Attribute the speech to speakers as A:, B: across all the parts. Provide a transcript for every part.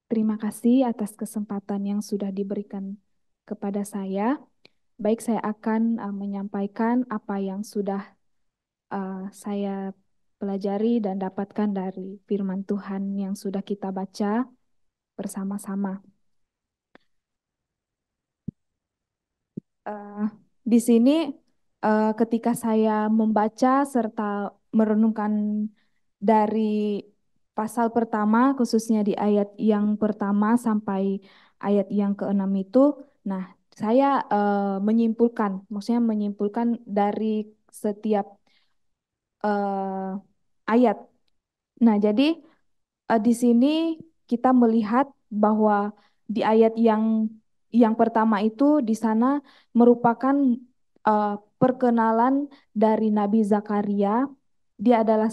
A: Terima kasih atas kesempatan yang sudah diberikan kepada saya. Baik, saya akan menyampaikan apa yang sudah saya pelajari dan dapatkan dari firman Tuhan yang sudah kita baca bersama-sama. Eh, di sini ketika saya membaca serta merenungkan dari pasal pertama, khususnya di ayat yang pertama sampai ayat yang keenam itu, nah saya menyimpulkan, maksudnya menyimpulkan dari setiap eh, ayat. Nah, jadi di sini kita melihat bahwa di ayat yang pertama itu di sana merupakan eh, perkenalan dari Nabi Zakaria. Dia adalah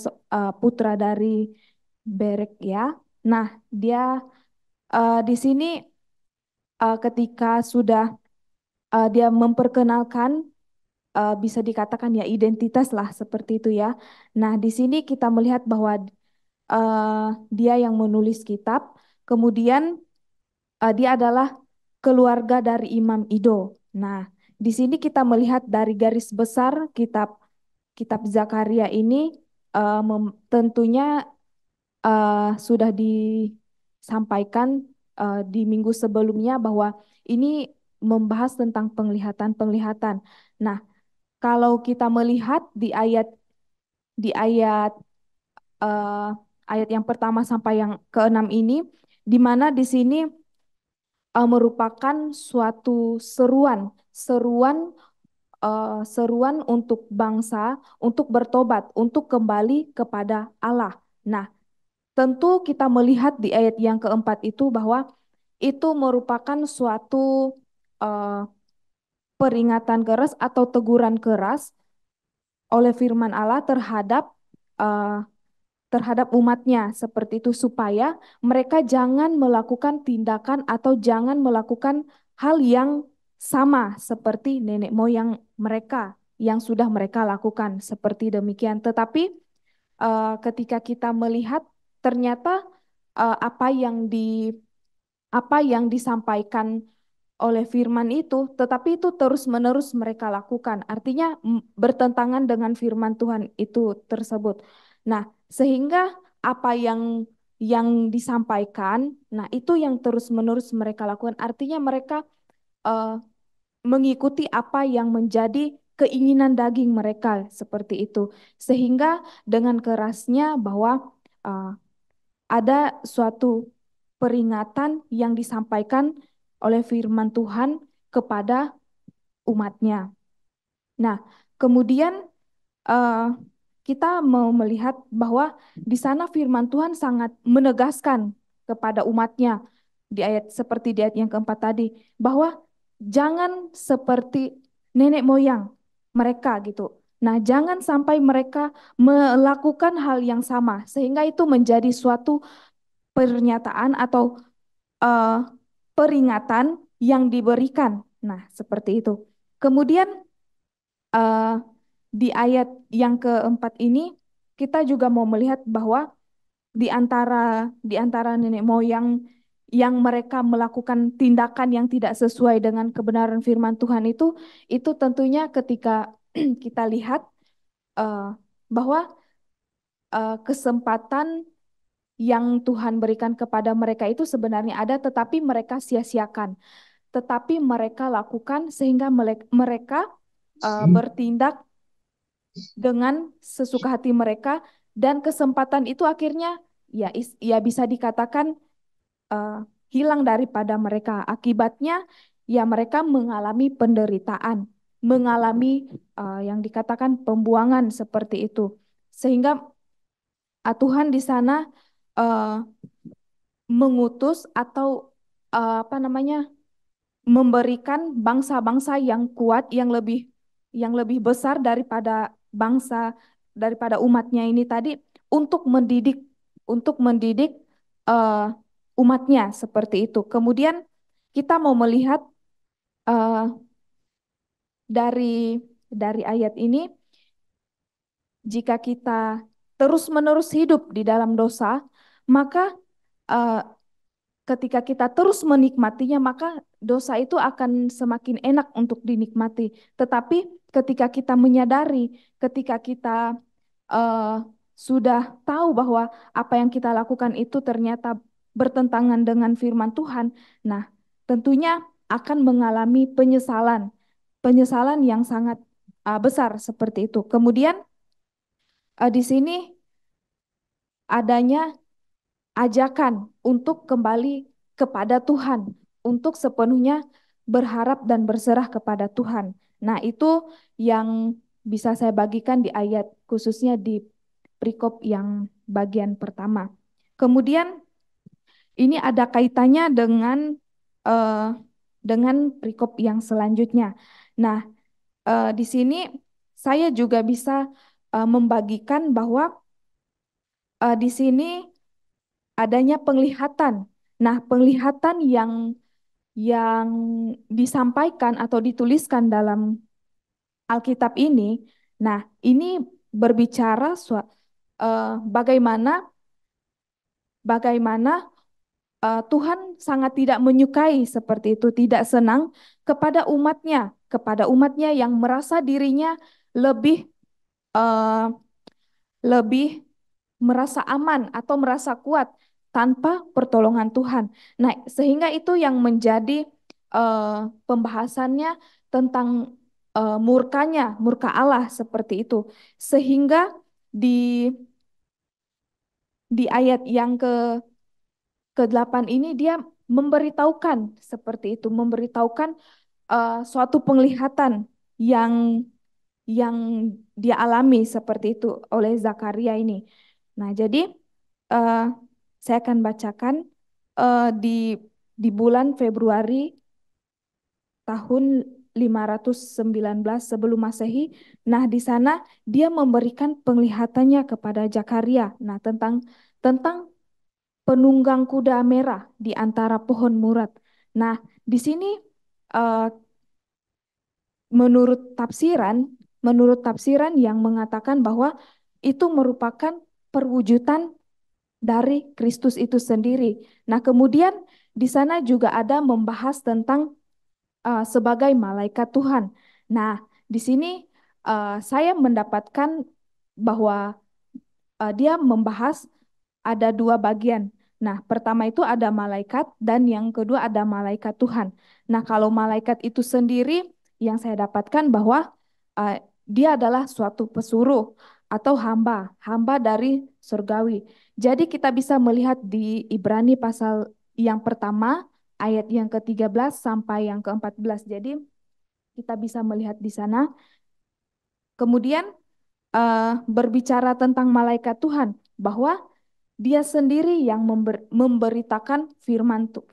A: putra dari Berekia. Nah, dia di sini ketika sudah dia memperkenalkan bisa dikatakan ya identitas lah seperti itu ya. Nah, di sini kita melihat bahwa dia yang menulis kitab, kemudian dia adalah keluarga dari Imam Ido. Nah, di sini kita melihat dari garis besar kitab kitab Zakaria ini tentunya sudah disampaikan di minggu sebelumnya bahwa ini membahas tentang penglihatan-penglihatan. Nah, kalau kita melihat di ayat eh, ayat yang pertama sampai yang keenam ini, di mana di sini merupakan suatu seruan untuk bangsa untuk bertobat, untuk kembali kepada Allah. Nah, tentu kita melihat di ayat yang keempat itu bahwa itu merupakan suatu eh, peringatan keras atau teguran keras oleh firman Allah eh, terhadap umatnya seperti itu supaya mereka jangan melakukan tindakan atau jangan melakukan hal yang sama seperti nenek moyang mereka yang sudah mereka lakukan seperti demikian. Tetapi ketika kita melihat ternyata eh, apa yang di apa yang disampaikan oleh firman itu, tetapi itu terus-menerus mereka lakukan. Artinya bertentangan dengan firman Tuhan itu tersebut. Nah, sehingga apa yang disampaikan, nah itu yang terus-menerus mereka lakukan. Artinya mereka eh, mengikuti apa yang menjadi keinginan daging mereka seperti itu. Sehingga dengan kerasnya bahwa eh, ada suatu peringatan yang disampaikan oleh firman Tuhan kepada umatnya. Nah, kemudian eh, kita mau melihat bahwa di sana firman Tuhan sangat menegaskan kepada umatnya di ayat seperti di ayat yang keempat tadi bahwa jangan seperti nenek moyang mereka gitu. Nah, jangan sampai mereka melakukan hal yang sama sehingga itu menjadi suatu pernyataan atau eh, peringatan yang diberikan. Nah, seperti itu. Kemudian eh, di ayat yang keempat ini kita juga mau melihat bahwa di antara nenek moyang yang mereka melakukan tindakan yang tidak sesuai dengan kebenaran firman Tuhan itu tentunya ketika kita lihat eh, bahwa kesempatan yang Tuhan berikan kepada mereka itu sebenarnya ada, tetapi mereka sia-siakan. Tetapi mereka lakukan sehingga mereka bertindak dengan sesuka hati mereka dan kesempatan itu akhirnya ya bisa dikatakan eh, hilang daripada mereka. Akibatnya ya mereka mengalami penderitaan, mengalami yang dikatakan pembuangan seperti itu. Sehingga Tuhan di sana eh, mengutus atau apa namanya memberikan bangsa-bangsa yang kuat yang lebih besar daripada umatnya ini tadi untuk mendidik eh, umatnya seperti itu. Kemudian kita mau melihat eh, dari ayat ini jika kita terus-menerus hidup di dalam dosa, maka eh, ketika kita terus menikmatinya, maka dosa itu akan semakin enak untuk dinikmati. Tetapi ketika kita menyadari, ketika kita eh, sudah tahu bahwa apa yang kita lakukan itu ternyata bertentangan dengan firman Tuhan, nah tentunya akan mengalami penyesalan, penyesalan yang sangat besar seperti itu. Kemudian di sini adanya ajakan untuk kembali kepada Tuhan, untuk sepenuhnya berharap dan berserah kepada Tuhan. Nah, itu yang bisa saya bagikan di ayat khususnya di perikop yang bagian pertama. Kemudian ini ada kaitannya eh, dengan perikop yang selanjutnya. Nah, di sini saya juga bisa membagikan bahwa di sini adanya penglihatan. Nah, penglihatan yang disampaikan atau dituliskan dalam Alkitab ini, nah ini berbicara bagaimana bagaimana Tuhan sangat tidak menyukai seperti itu, tidak senang kepada umatnya yang merasa dirinya lebih eh, lebih merasa aman atau merasa kuat tanpa pertolongan Tuhan. Nah, sehingga itu yang menjadi pembahasannya tentang murka Allah seperti itu. Sehingga di ayat yang ke-8 ini dia memberitahukan seperti itu, memberitahukan suatu penglihatan yang yang dia alami seperti itu oleh Zakaria ini. Nah, jadi eh, saya akan bacakan di bulan Februari tahun 519 sebelum Masehi. Nah, di sana dia memberikan penglihatannya kepada Zakaria. Nah, tentang penunggang kuda merah di antara pohon murad. Nah, di sini eh, menurut tafsiran yang mengatakan bahwa itu merupakan perwujudan dari Kristus itu sendiri. Nah, kemudian di sana juga ada membahas tentang sebagai malaikat Tuhan. Nah, di sini saya mendapatkan bahwa dia membahas ada dua bagian. Nah, pertama itu ada malaikat dan yang kedua ada malaikat Tuhan. Nah, kalau malaikat itu sendiri yang saya dapatkan bahwa dia adalah suatu pesuruh atau hamba dari surgawi. Jadi kita bisa melihat di Ibrani pasal yang pertama ayat yang ke-13 sampai yang ke-14. Jadi kita bisa melihat di sana. Kemudian berbicara tentang malaikat Tuhan bahwa dia sendiri yang memberitakan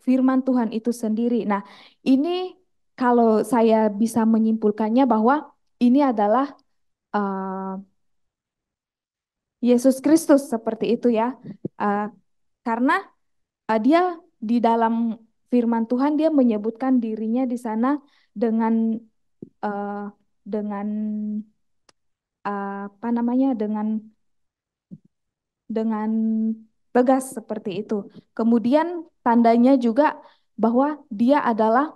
A: firman Tuhan itu sendiri. Nah, ini kalau saya bisa menyimpulkannya bahwa ini adalah uh, Yesus Kristus seperti itu ya. Uh, karena dia di dalam firman Tuhan dia menyebutkan dirinya di sana dengan uh, dengan apa namanya dengan tegas seperti itu. Kemudian tandanya juga bahwa dia adalah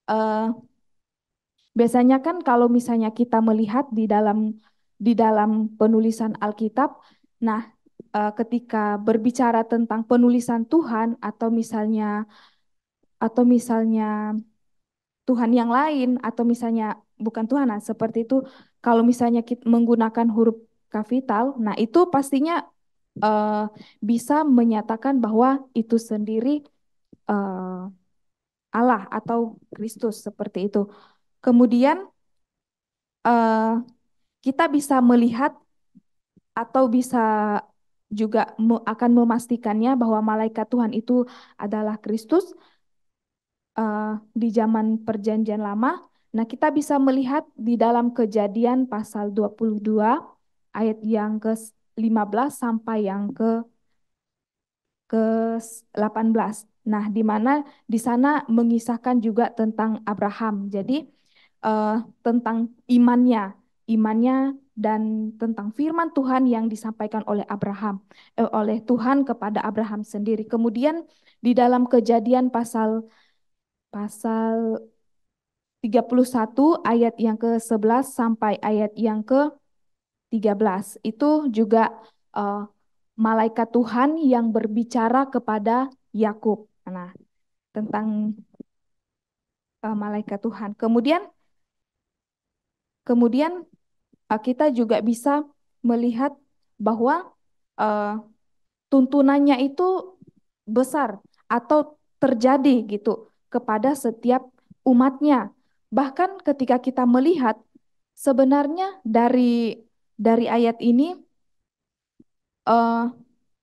A: eh, biasanya kan kalau misalnya kita melihat di dalam penulisan Alkitab, nah ketika berbicara tentang penulisan Tuhan atau misalnya Tuhan yang lain atau misalnya bukan Tuhan, nah seperti itu kalau misalnya kita menggunakan huruf kapital, nah itu pastinya eh, bisa menyatakan bahwa itu sendiri eh, Allah atau Kristus seperti itu. Kemudian eh, kita bisa melihat atau bisa juga akan memastikannya bahwa malaikat Tuhan itu adalah Kristus di zaman Perjanjian Lama. Nah, kita bisa melihat di dalam Kejadian pasal 22 ayat yang ke-15 sampai yang ke-18. Nah, di mana di sana mengisahkan juga tentang Abraham. Jadi tentang imannya, imannya dan tentang firman Tuhan yang disampaikan oleh oleh Tuhan kepada Abraham sendiri. Kemudian di dalam Kejadian pasal pasal 31 ayat yang ke-11 sampai ayat yang ke-13 itu juga uh, malaikat Tuhan yang berbicara kepada Yakub. Nah, tentang malaikat Tuhan. Kemudian kita juga bisa melihat bahwa uh, tuntunannya itu besar atau terjadi gitu kepada setiap umatnya. Bahkan ketika kita melihat sebenarnya dari ayat ini eh,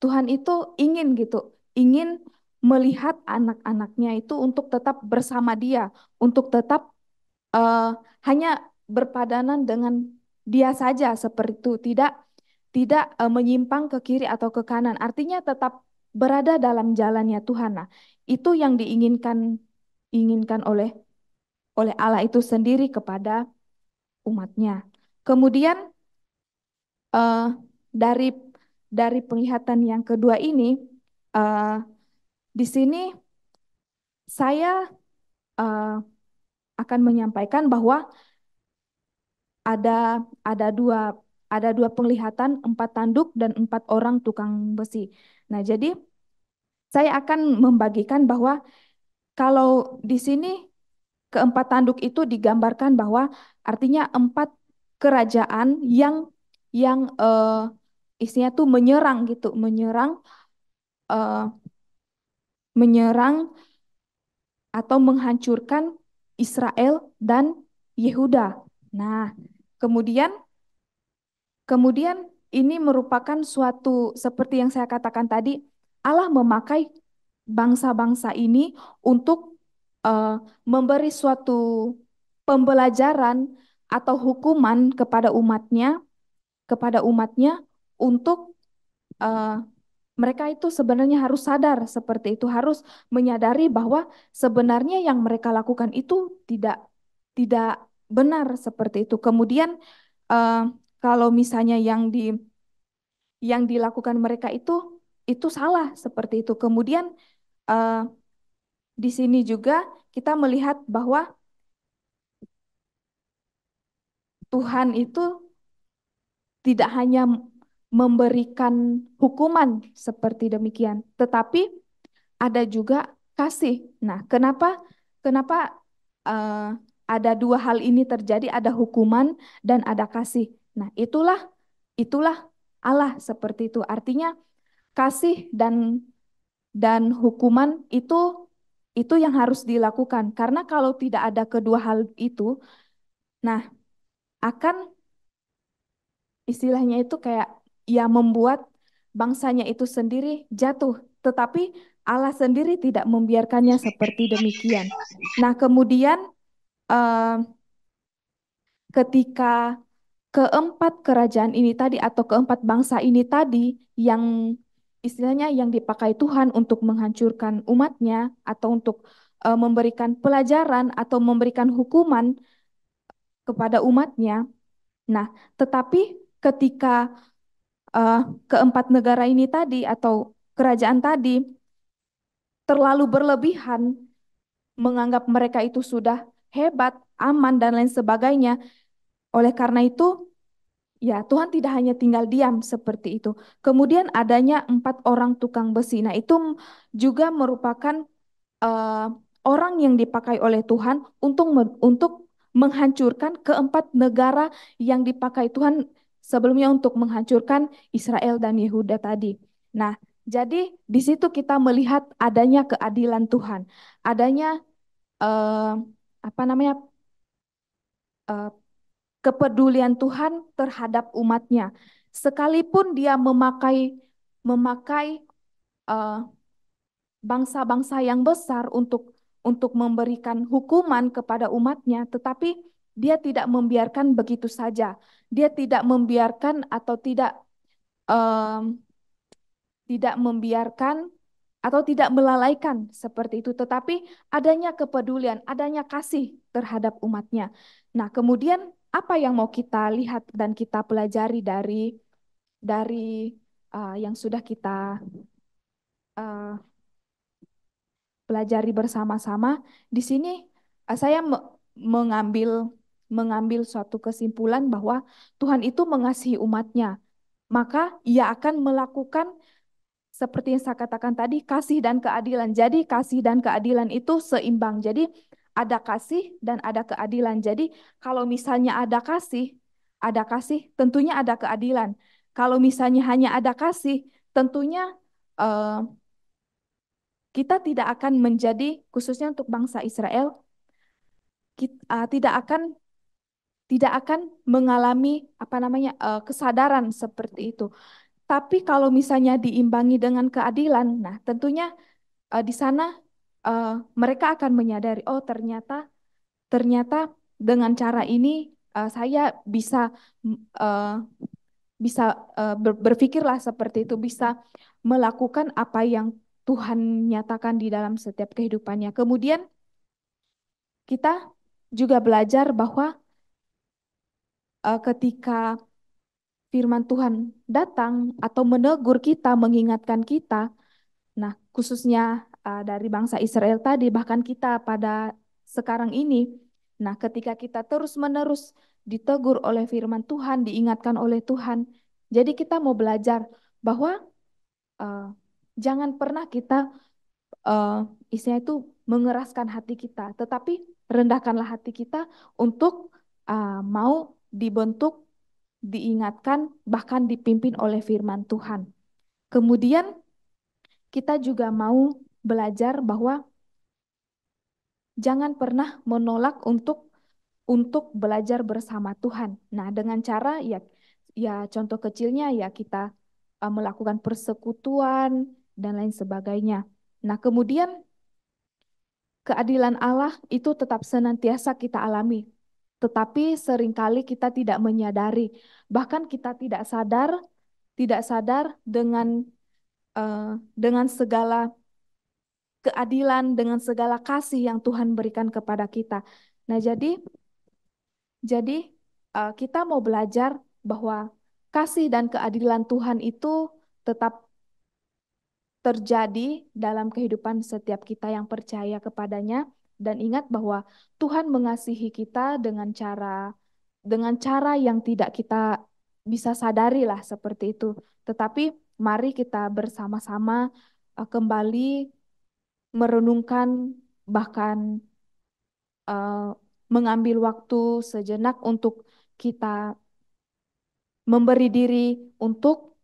A: Tuhan itu ingin gitu, ingin melihat anak-anaknya itu untuk tetap bersama Dia, untuk tetap eh, hanya berpadanan dengan Dia saja seperti itu, tidak menyimpang ke kiri atau ke kanan. Artinya tetap berada dalam jalannya Tuhan. Nah, itu yang inginkan oleh Allah itu sendiri kepada umatnya. Kemudian eh, dari penglihatan yang kedua ini, eh, di sini saya eh, akan menyampaikan bahwa ada ada dua penglihatan, 4 tanduk dan 4 orang tukang besi. Nah, jadi saya akan membagikan bahwa kalau di sini keempat tanduk itu digambarkan bahwa artinya 4 kerajaan yang isinya tuh menyerang gitu, eh, menyerang atau menghancurkan Israel dan Yehuda. Nah, kemudian kemudian ini merupakan suatu seperti yang saya katakan tadi, Allah memakai bangsa-bangsa ini untuk eh, memberi suatu pembelajaran atau hukuman kepada umatnya untuk eh, mereka itu sebenarnya harus sadar seperti itu, harus menyadari bahwa sebenarnya yang mereka lakukan itu tidak benar seperti itu. Kemudian eh, kalau misalnya yang dilakukan mereka itu salah seperti itu. Kemudian eh, di sini juga kita melihat bahwa Tuhan itu tidak hanya memberikan hukuman seperti demikian, tetapi ada juga kasih. Nah, kenapa eh, ada dua hal ini terjadi, ada hukuman dan ada kasih. Nah, itulah Allah seperti itu. Artinya kasih dan hukuman itu yang harus dilakukan. Karena kalau tidak ada kedua hal itu, nah akan istilahnya itu kayak ya membuat bangsanya itu sendiri jatuh, tetapi Allah sendiri tidak membiarkannya seperti demikian. Nah, kemudian eh, ketika keempat kerajaan ini tadi atau keempat bangsa ini tadi yang istilahnya yang dipakai Tuhan untuk menghancurkan umatnya atau untuk memberikan pelajaran atau memberikan hukuman kepada umatnya. Nah, tetapi ketika eh, keempat negara ini tadi atau kerajaan tadi terlalu berlebihan menganggap mereka itu sudah hebat, aman dan lain sebagainya. Oleh karena itu, ya Tuhan tidak hanya tinggal diam seperti itu. Kemudian adanya 4 orang tukang besi. Nah, itu juga merupakan eh, orang yang dipakai oleh Tuhan untuk menghancurkan keempat negara yang dipakai Tuhan sebelumnya untuk menghancurkan Israel dan Yehuda tadi. Nah, jadi di situ kita melihat adanya keadilan Tuhan, adanya eh, apa namanya eh, kepedulian Tuhan terhadap umatnya, sekalipun Dia memakai eh, bangsa-bangsa yang besar untuk memberikan hukuman kepada umatnya, tetapi dia tidak membiarkan begitu saja. Dia tidak membiarkan atau em, tidak membiarkan atau tidak melalaikan seperti itu, tetapi adanya kepedulian, adanya kasih terhadap umatnya. Nah, kemudian apa yang mau kita lihat dan kita pelajari dari yang sudah kita uh, pelajari bersama-sama. Di sini saya mengambil mengambil suatu kesimpulan bahwa Tuhan itu mengasihi umatnya. Maka ia akan melakukan seperti yang saya katakan tadi, kasih dan keadilan. Jadi kasih dan keadilan itu seimbang. Jadi ada kasih dan ada keadilan. Jadi kalau misalnya ada kasih, tentunya ada keadilan. Kalau misalnya hanya ada kasih, tentunya eh, kita tidak akan menjadi, khususnya untuk bangsa Israel, tidak akan mengalami apa namanya kesadaran seperti itu. Tapi kalau misalnya diimbangi dengan keadilan, nah tentunya di sana mereka akan menyadari, oh ternyata ternyata dengan cara ini saya bisa eh, bisa berpikirlah seperti itu, bisa melakukan apa yang Tuhan nyatakan di dalam setiap kehidupannya. Kemudian kita juga belajar bahwa ketika firman Tuhan datang atau menegur kita, mengingatkan kita, nah khususnya dari bangsa Israel tadi, bahkan kita pada sekarang ini, nah ketika kita terus-menerus ditegur oleh firman Tuhan, diingatkan oleh Tuhan, jadi kita mau belajar bahwa eh, jangan pernah kita eh, istilahnya itu mengeraskan hati kita, tetapi rendahkanlah hati kita untuk mau dibentuk, diingatkan, bahkan dipimpin oleh firman Tuhan. Kemudian kita juga mau belajar bahwa jangan pernah menolak untuk belajar bersama Tuhan. Nah, dengan cara ya contoh kecilnya ya kita melakukan persekutuan dan lain sebagainya. Nah, kemudian keadilan Allah itu tetap senantiasa kita alami, tetapi seringkali kita tidak menyadari, bahkan kita tidak sadar dengan segala keadilan, dengan segala kasih yang Tuhan berikan kepada kita. Nah, jadi kita mau belajar bahwa kasih dan keadilan Tuhan itu tetap terjadi dalam kehidupan setiap kita yang percaya kepadanya, dan ingat bahwa Tuhan mengasihi kita dengan cara yang tidak kita bisa sadari lah seperti itu. Tetapi mari kita bersama-sama kembali merenungkan, bahkan eh, mengambil waktu sejenak untuk kita memberi diri untuk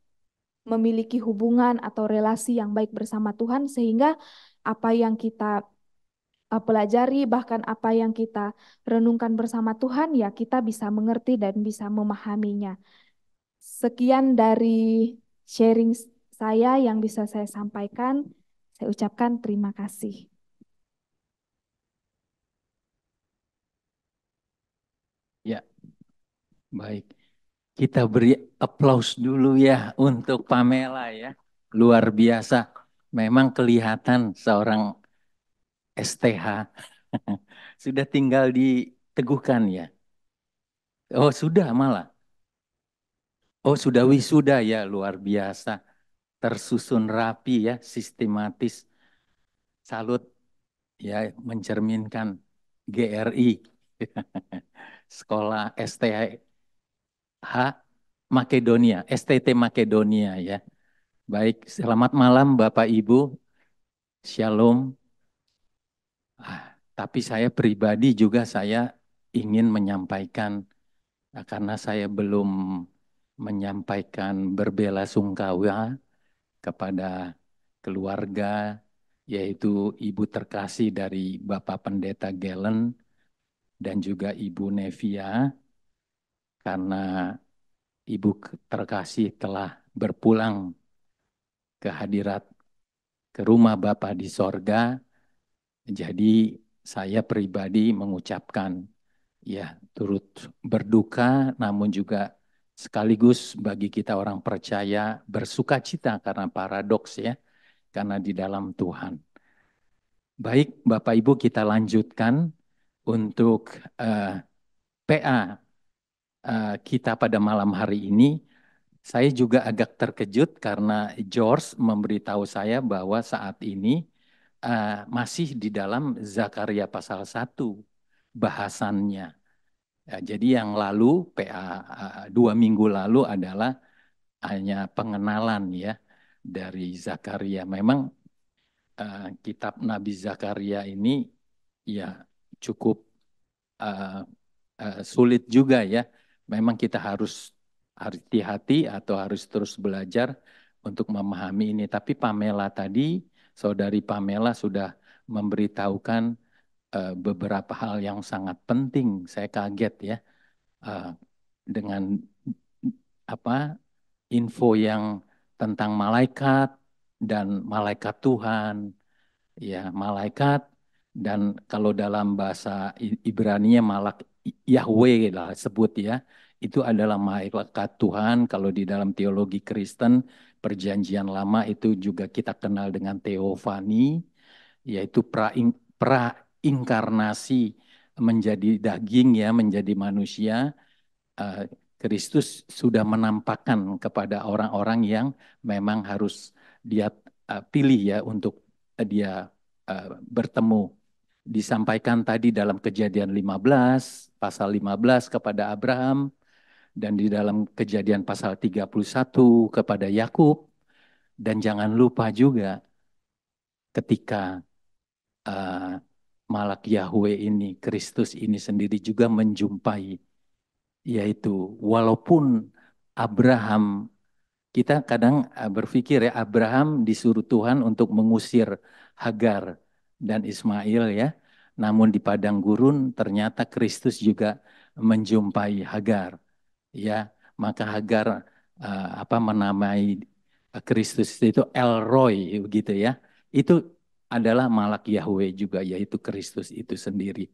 A: memiliki hubungan atau relasi yang baik bersama Tuhan, sehingga apa yang kita pelajari, bahkan apa yang kita renungkan bersama Tuhan, ya kita bisa mengerti dan bisa memahaminya. Sekian dari sharing saya yang bisa saya sampaikan. Saya ucapkan terima kasih.
B: Ya, baik. Kita beri aplaus dulu ya untuk Pamela ya. Luar biasa. Memang kelihatan seorang STH. Sudah tinggal diteguhkan ya. Oh, sudah malah. Oh, sudah wisuda ya, luar biasa. Tersusun rapi ya, sistematis. Salut ya, mencerminkan GRI. Sekolah STH Makedonia, STT Makedonia ya. Baik, selamat malam Bapak Ibu. Shalom. Tapi saya pribadi juga saya ingin menyampaikan karena saya belum menyampaikan berbela-sungkawa kepada keluarga, yaitu Ibu terkasih dari Bapak Pendeta Galen dan juga Ibu Nevia, karena Ibu terkasih telah berpulang ke hadirat ke rumah Bapa di sorga. Jadi saya pribadi mengucapkan ya turut berduka, namun juga sekaligus bagi kita orang percaya bersuka cita karena paradoks ya, karena di dalam Tuhan. Baik Bapak Ibu, kita lanjutkan untuk PA kita pada malam hari ini. Saya juga agak terkejut karena George memberitahu saya bahwa saat ini masih di dalam Zakaria pasal 1 bahasannya. Ya, jadi yang lalu, PA 2 minggu lalu adalah hanya pengenalan ya dari Zakaria. Memang kitab Nabi Zakaria ini ya cukup uh, sulit juga ya. Memang kita harus hati-hati atau harus terus belajar untuk memahami ini. Tapi Pamela tadi, saudari Pamela sudah memberitahukan beberapa hal yang sangat penting. Saya kaget ya uh, dengan apa info yang tentang malaikat dan malaikat Tuhan, ya malaikat dan kalau dalam bahasa Ibrani-nya malak Yahweh lah sebut ya, itu adalah malaikat Tuhan. Kalau di dalam teologi Kristen Perjanjian Lama itu juga kita kenal dengan teofani, yaitu prainkarnasi menjadi daging ya, menjadi manusia. eh, Kristus sudah menampakkan kepada orang-orang yang memang harus dia pilih ya untuk dia bertemu. Disampaikan tadi dalam Kejadian 15, pasal 15 kepada Abraham, dan di dalam Kejadian pasal 31 kepada Yakub. Dan jangan lupa juga ketika uh, Malak Yahweh ini, Kristus ini sendiri juga menjumpai, yaitu walaupun Abraham, kita kadang berpikir ya Abraham disuruh Tuhan untuk mengusir Hagar dan Ismail ya. Namun di padang gurun ternyata Kristus juga menjumpai Hagar ya. Maka Hagar menamai Kristus itu El Roy begitu ya. Itu adalah Malak Yahweh juga yaitu Kristus itu sendiri.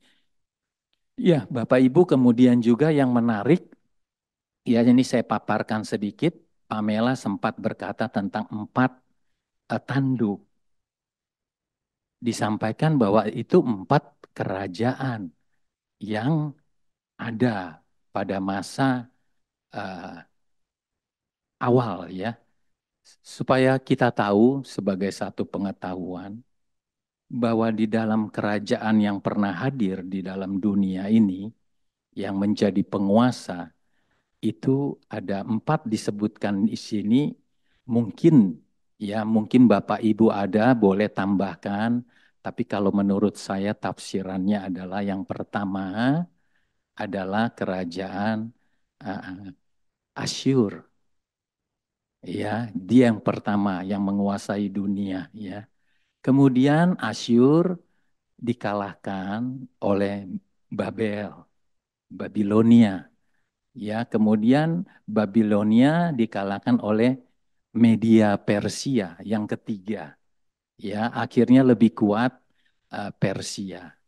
B: Ya, Bapak Ibu kemudian juga yang menarik ya ini saya paparkan sedikit. Pamela sempat berkata tentang 4 tanduk. Disampaikan bahwa itu 4 kerajaan yang ada pada masa uh, awal ya. Supaya kita tahu sebagai satu pengetahuan bahwa di dalam kerajaan yang pernah hadir di dalam dunia ini yang menjadi penguasa itu ada 4 disebutkan di sini. Mungkin ya, mungkin Bapak Ibu ada boleh tambahkan. Tapi kalau menurut saya tafsirannya adalah yang pertama adalah kerajaan Asyur. Ya, dia yang pertama yang menguasai dunia. Ya, kemudian Asyur dikalahkan oleh Babel, Babilonia. Ya, kemudian Babilonia dikalahkan oleh Media Persia yang ketiga. Ya, akhirnya lebih kuat Persia.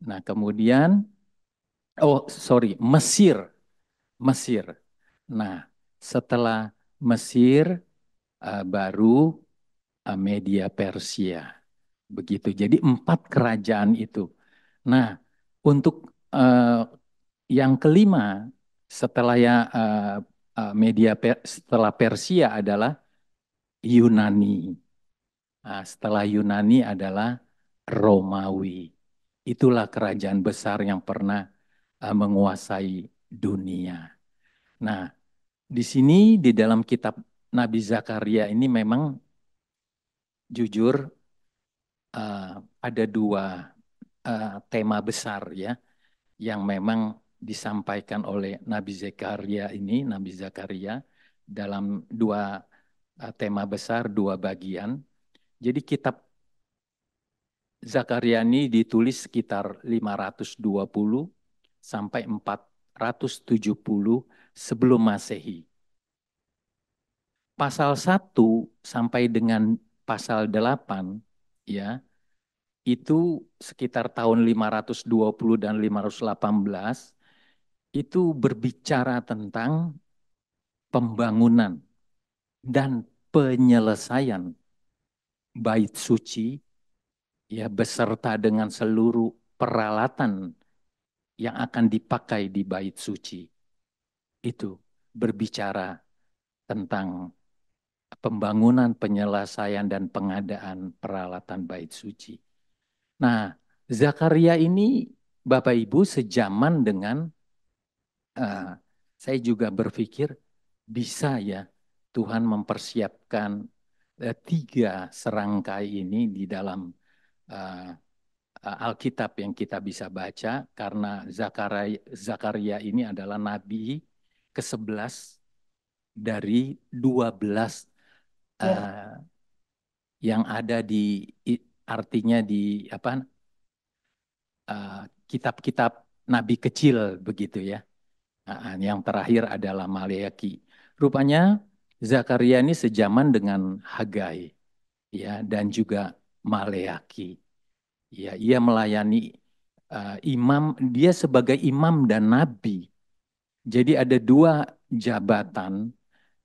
B: Nah, kemudian Mesir, Mesir. Nah, setelah Mesir baru Media Persia. Begitu. Jadi 4 kerajaan itu. Nah, untuk yang kelima setelah setelah Persia adalah Yunani. Nah, setelah Yunani adalah Romawi. Itulah kerajaan besar yang pernah menguasai dunia. Nah, di sini di dalam kitab Nabi Zakaria ini memang jujur ada 2 tema besar ya yang memang disampaikan oleh Nabi Zakaria ini, Nabi Zakaria dalam 2 tema besar, 2 bagian. Jadi kitab Zakaria ini ditulis sekitar 520 sampai 470 sebelum Masehi. Pasal 1 sampai dengan pasal 8 ya, itu sekitar tahun 520 dan 518 itu berbicara tentang pembangunan dan penyelesaian bait suci ya beserta dengan seluruh peralatan yang akan dipakai di bait suci. itu berbicara tentang pembangunan, penyelesaian, dan pengadaan peralatan bait suci. Nah, Zakaria ini Bapak Ibu sejaman dengan saya juga berpikir bisa ya Tuhan mempersiapkan tiga serangkai ini di dalam uh, Alkitab yang kita bisa baca karena Zakaria ini adalah nabi ke-11 dari 12
A: Ya,
B: uh, yang ada di artinya di apa kitab-kitab nabi kecil begitu ya. Yang terakhir adalah Maleaki. Rupanya Zakaria ini sejaman dengan Hagai ya dan juga Maleaki. Ya, ia melayani imam, dia sebagai imam dan nabi. Jadi ada dua jabatan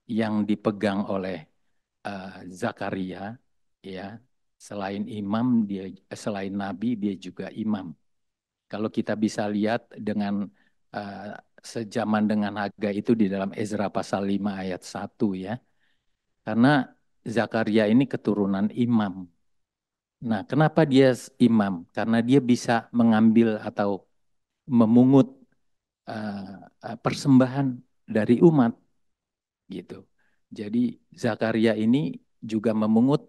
B: yang dipegang oleh Zakaria ya. Selain imam dia selain nabi dia juga imam. Kalau kita bisa lihat dengan uh, sejaman dengan Hagai itu di dalam Ezra pasal 5 ayat 1 ya. Karena Zakaria ini keturunan imam. Nah, kenapa dia imam? Karena dia bisa mengambil atau memungut persembahan dari umat gitu. Jadi Zakaria ini juga memungut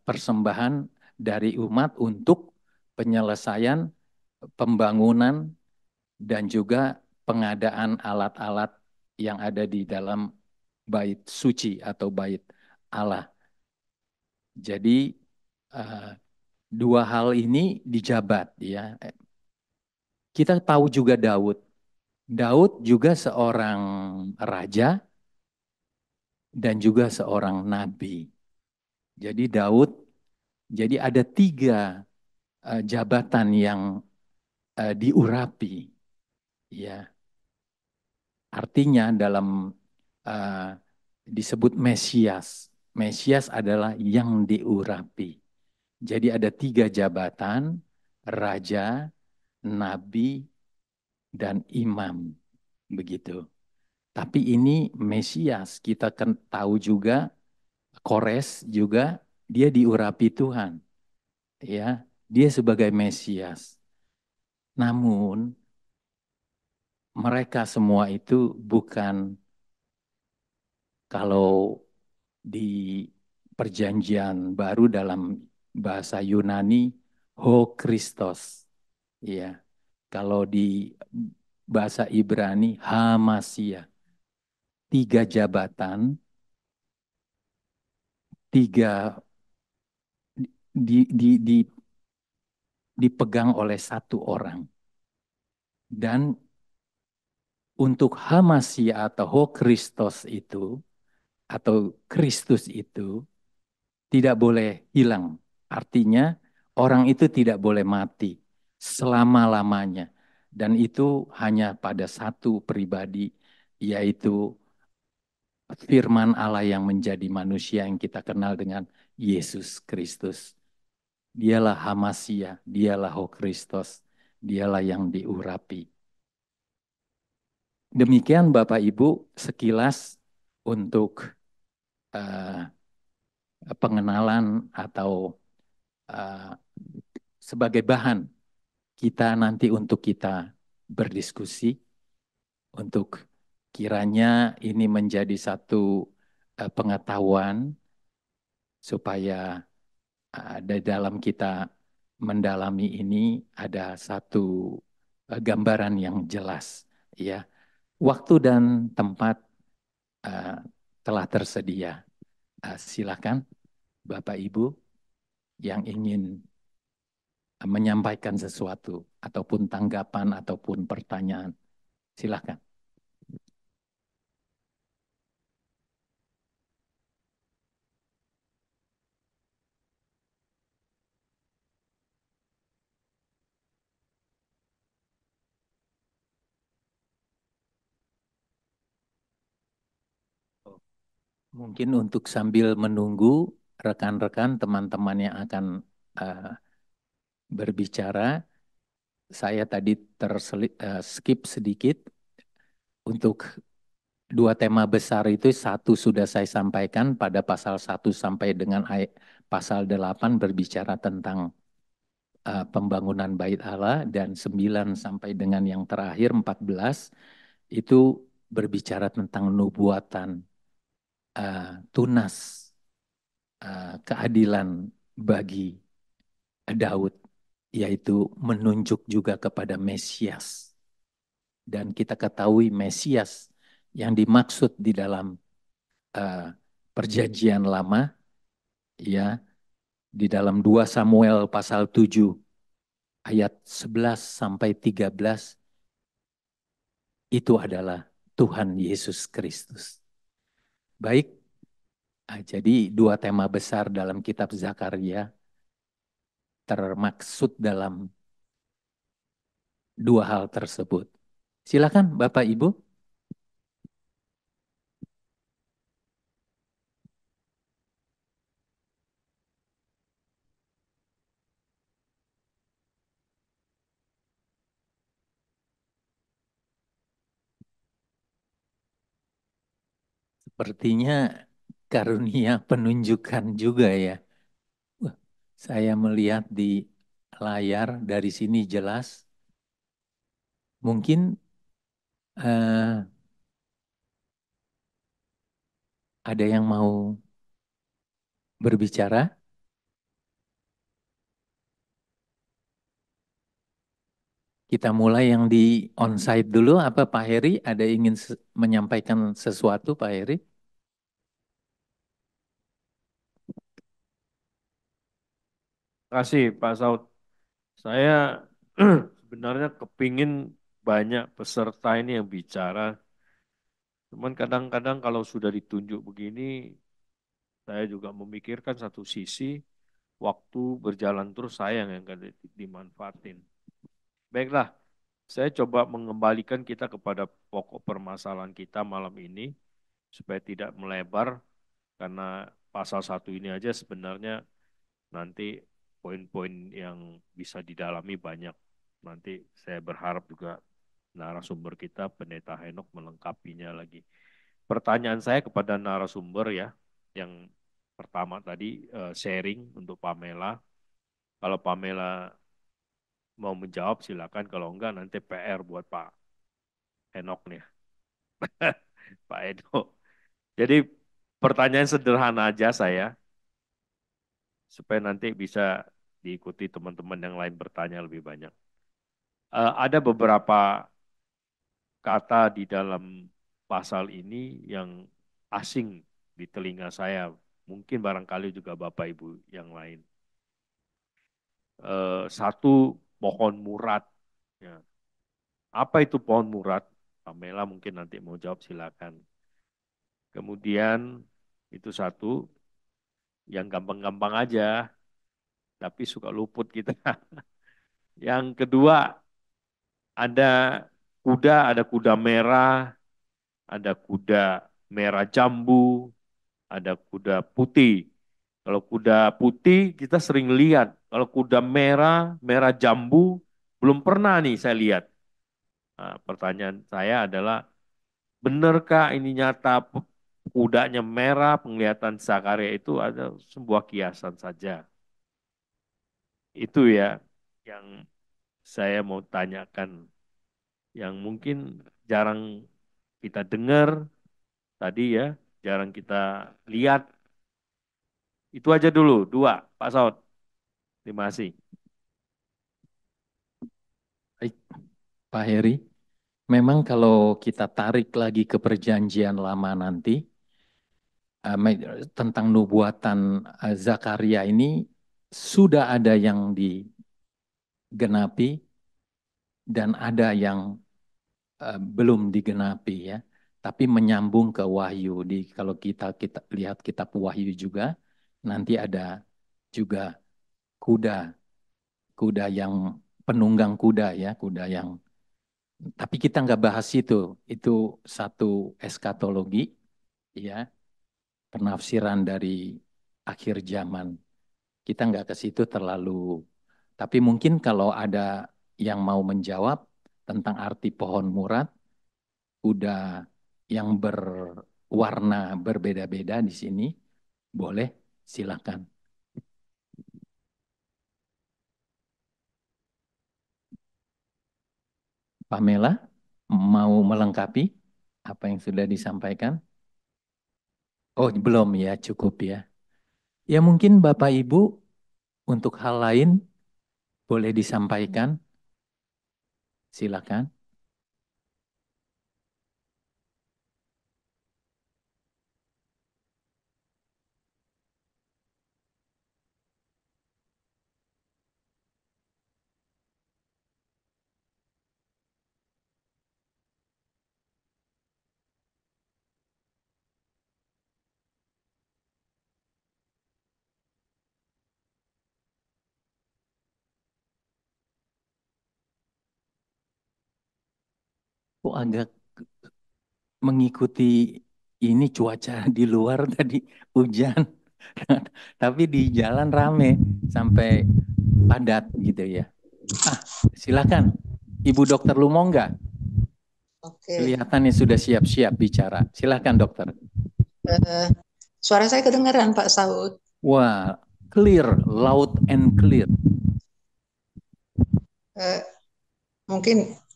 B: persembahan dari umat untuk penyelesaian pembangunan dan juga pengadaan alat-alat yang ada di dalam bait suci atau bait Allah. Jadi uh, dua hal ini dijabat ya. Kita tahu juga Daud. Daud juga seorang raja dan juga seorang nabi. Jadi Daud, jadi ada tiga jabatan yang diurapi. Ya, artinya dalam uh, disebut Mesias. Mesias adalah yang diurapi. Jadi ada tiga jabatan, raja, nabi, dan imam. Begitu. Tapi ini Mesias, kita kan tahu juga, Kores juga, dia diurapi Tuhan. Ya, dia sebagai Mesias. Namun, mereka semua itu bukan kalau di perjanjian baru dalam bahasa Yunani Ho Christos ya kalau di bahasa Ibrani Hamasia tiga jabatan tiga di dipegang oleh satu orang dan untuk Hamasia atau Ho Christos itu atau Kristus itu tidak boleh hilang. Artinya orang itu tidak boleh mati selama-lamanya. Dan itu hanya pada satu pribadi, yaitu firman Allah yang menjadi manusia yang kita kenal dengan Yesus Kristus. Dialah Hamasia, dialah Ho Kristus, dialah yang diurapi. Demikian Bapak Ibu sekilas untuk uh, pengenalan atau uh, sebagai bahan kita nanti untuk kita berdiskusi untuk kiranya ini menjadi satu pengetahuan supaya di dalam kita mendalami ini ada satu gambaran yang jelas ya. Waktu dan tempat uh, telah tersedia. Silakan Bapak Ibu yang ingin menyampaikan sesuatu ataupun tanggapan ataupun pertanyaan. Silakan. Mungkin untuk sambil menunggu rekan-rekan teman-teman yang akan uh, berbicara, saya tadi skip sedikit untuk dua tema besar itu, satu sudah saya sampaikan pada pasal 1 sampai dengan pasal 8 berbicara tentang pembangunan bait Allah, dan 9 sampai dengan yang terakhir 14 itu berbicara tentang nubuatan tunas keadilan bagi Daud, yaitu menunjuk juga kepada Mesias. Dan kita ketahui Mesias yang dimaksud di dalam perjanjian lama, ya, di dalam 2 Samuel pasal 7 ayat 11 sampai 13 itu adalah Tuhan Yesus Kristus. Baik, jadi dua tema besar dalam kitab Zakaria termaksud dalam dua hal tersebut. Silakan Bapak Ibu. Sepertinya karunia penunjukan juga ya. Wah, saya melihat di layar dari sini jelas. Mungkin ada yang mau berbicara? Kita mulai yang di onsite dulu. Apa Pak Heri ada ingin menyampaikan sesuatu, Pak Heri?
C: Terima kasih Pak Saud. Saya sebenarnya kepingin banyak peserta ini yang bicara. Cuman kadang-kadang kalau sudah ditunjuk begini, saya juga memikirkan satu sisi, waktu berjalan terus sayang yang kan dimanfaatin. Baiklah, saya coba mengembalikan kita kepada pokok permasalahan kita malam ini, supaya tidak melebar, karena pasal 1 ini aja sebenarnya nanti poin-poin yang bisa didalami banyak. Nanti saya berharap juga narasumber kita, Pendeta Henok, melengkapinya lagi. Pertanyaan saya kepada narasumber ya, yang pertama tadi sharing untuk Pamela. Kalau Pamela mau menjawab silakan, kalau enggak nanti PR buat Pak Henok nih, Pak Edo. Jadi pertanyaan sederhana aja saya, supaya nanti bisa diikuti teman-teman yang lain bertanya lebih banyak. Ada beberapa kata di dalam pasal ini yang asing di telinga saya, mungkin barangkali juga Bapak Ibu yang lain. Satu, pohon murad. Ya. Apa itu pohon murad? Pamela mungkin nanti mau jawab, silakan. Kemudian itu satu, yang gampang-gampang aja, tapi suka luput kita. Yang kedua, ada kuda merah, ada kuda merah jambu, ada kuda putih. Kalau kuda putih kita sering lihat, kalau kuda merah, merah jambu, belum pernah nih saya lihat. Nah, pertanyaan saya adalah, benarkah ini nyata kudanya merah, penglihatan Zakaria itu ada sebuah kiasan saja? Itu ya yang saya mau tanyakan, yang mungkin jarang kita dengar tadi ya, jarang kita lihat. Itu aja dulu, dua, Pak Saud. Terima kasih.
B: Baik, Pak Heri. Memang kalau kita tarik lagi ke perjanjian lama nanti, tentang nubuatan Zakaria ini sudah ada yang digenapi dan ada yang belum digenapi ya. Tapi menyambung ke Wahyu, kalau kita lihat kitab Wahyu juga, nanti ada juga kuda, kuda yang penunggang kuda ya, kuda yang. Tapi kita nggak bahas itu satu eskatologi ya, penafsiran dari akhir zaman. Kita nggak ke situ terlalu. Tapi mungkin kalau ada yang mau menjawab tentang arti pohon murad, udah yang berwarna berbeda-beda di sini, boleh silakan. Pamela, mau melengkapi apa yang sudah disampaikan? Oh, belum ya, cukup ya. Ya mungkin Bapak Ibu untuk hal lain boleh disampaikan, silakan. Kok agak mengikuti ini cuaca di luar tadi hujan, tapi di jalan rame sampai padat gitu ya. Ah, silakan, Ibu Dokter Lumo nggak?
D: Oke.
B: Kelihatannya sudah siap-siap bicara. Silakan dokter.
D: Suara saya kedengaran Pak Saud.
B: Wah, clear, loud and clear.
D: Mungkin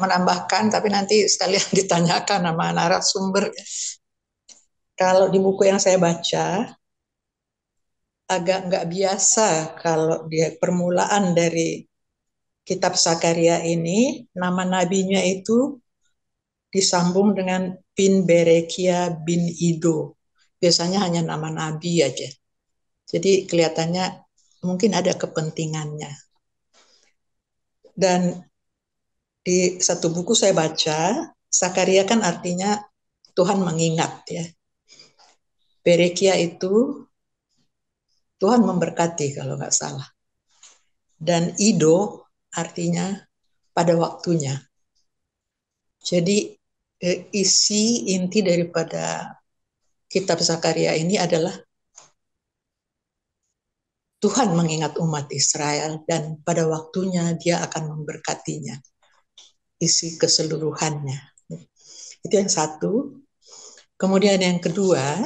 D: menambahkan, tapi nanti sekalian ditanyakan sama narasumber. Kalau di buku yang saya baca, agak nggak biasa kalau dia permulaan dari kitab Sakaria ini, nama nabinya itu disambung dengan bin Berekia bin Ido. Biasanya hanya nama nabi aja. Jadi kelihatannya mungkin ada kepentingannya. Dan di satu buku saya baca, Sakaria kan artinya Tuhan mengingat ya. Berekia itu Tuhan memberkati kalau nggak salah. Dan Ido artinya pada waktunya. Jadi isi inti daripada kitab Zakaria ini adalah Tuhan mengingat umat Israel dan pada waktunya dia akan memberkatinya. Isi keseluruhannya. Itu yang satu. Kemudian yang kedua,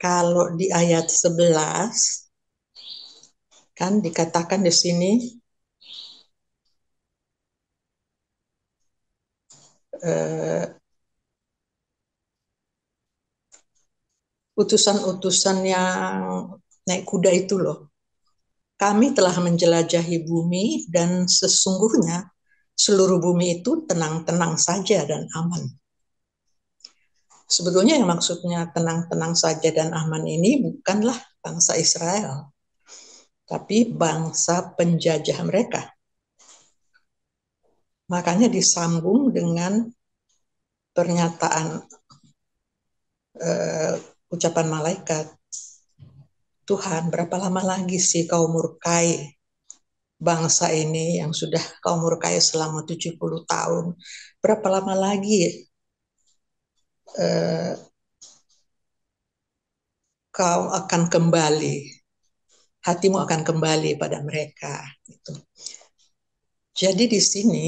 D: kalau di ayat 11 kan dikatakan di sini utusan-utusan yang naik kuda itu loh. Kami telah menjelajahi bumi dan sesungguhnya seluruh bumi itu tenang-tenang saja dan aman. Sebetulnya yang maksudnya tenang-tenang saja dan aman ini bukanlah bangsa Israel, tapi bangsa penjajah mereka. Makanya disambung dengan pernyataan ucapan malaikat, Tuhan, berapa lama lagi sih kau murkai bangsa ini yang sudah kau murkai selama 70 tahun? Berapa lama lagi kau akan kembali? Hatimu akan kembali pada mereka. Gitu. Jadi di sini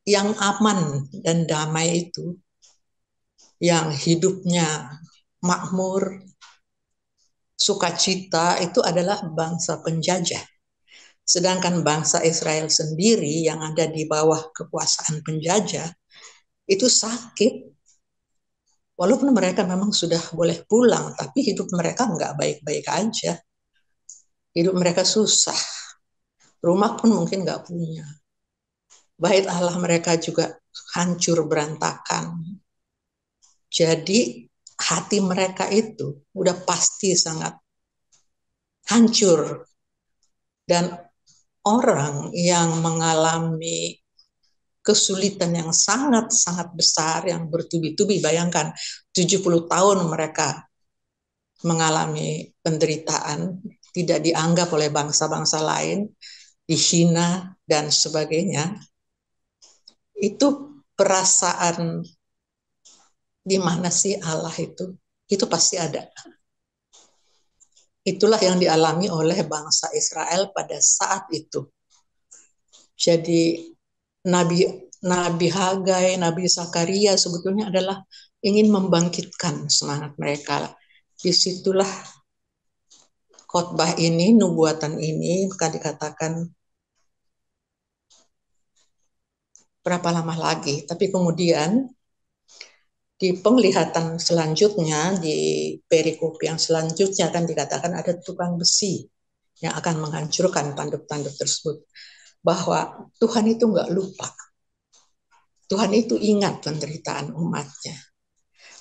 D: yang aman dan damai itu, yang hidupnya makmur, sukacita itu adalah bangsa penjajah. Sedangkan bangsa Israel sendiri yang ada di bawah kekuasaan penjajah itu sakit. Walaupun mereka memang sudah boleh pulang, tapi hidup mereka nggak baik-baik aja. Hidup mereka susah. Rumah pun mungkin nggak punya. Bait Allah mereka juga hancur berantakan. Jadi hati mereka itu udah pasti sangat hancur. Dan orang yang mengalami kesulitan yang sangat-sangat besar, yang bertubi-tubi, bayangkan 70 tahun mereka mengalami penderitaan, tidak dianggap oleh bangsa-bangsa lain, dihina, dan sebagainya. Itu perasaan di mana sih Allah itu pasti ada. Itulah yang dialami oleh bangsa Israel pada saat itu. Jadi Nabi Nabi Hagai, Nabi Zakaria sebetulnya adalah ingin membangkitkan semangat mereka. Disitulah khotbah ini, nubuatan ini, maka dikatakan berapa lama lagi. Tapi kemudian di penglihatan selanjutnya, di perikop yang selanjutnya akan dikatakan ada tukang besi yang akan menghancurkan tanduk-tanduk tersebut. Bahwa Tuhan itu nggak lupa. Tuhan itu ingat penderitaan umatnya.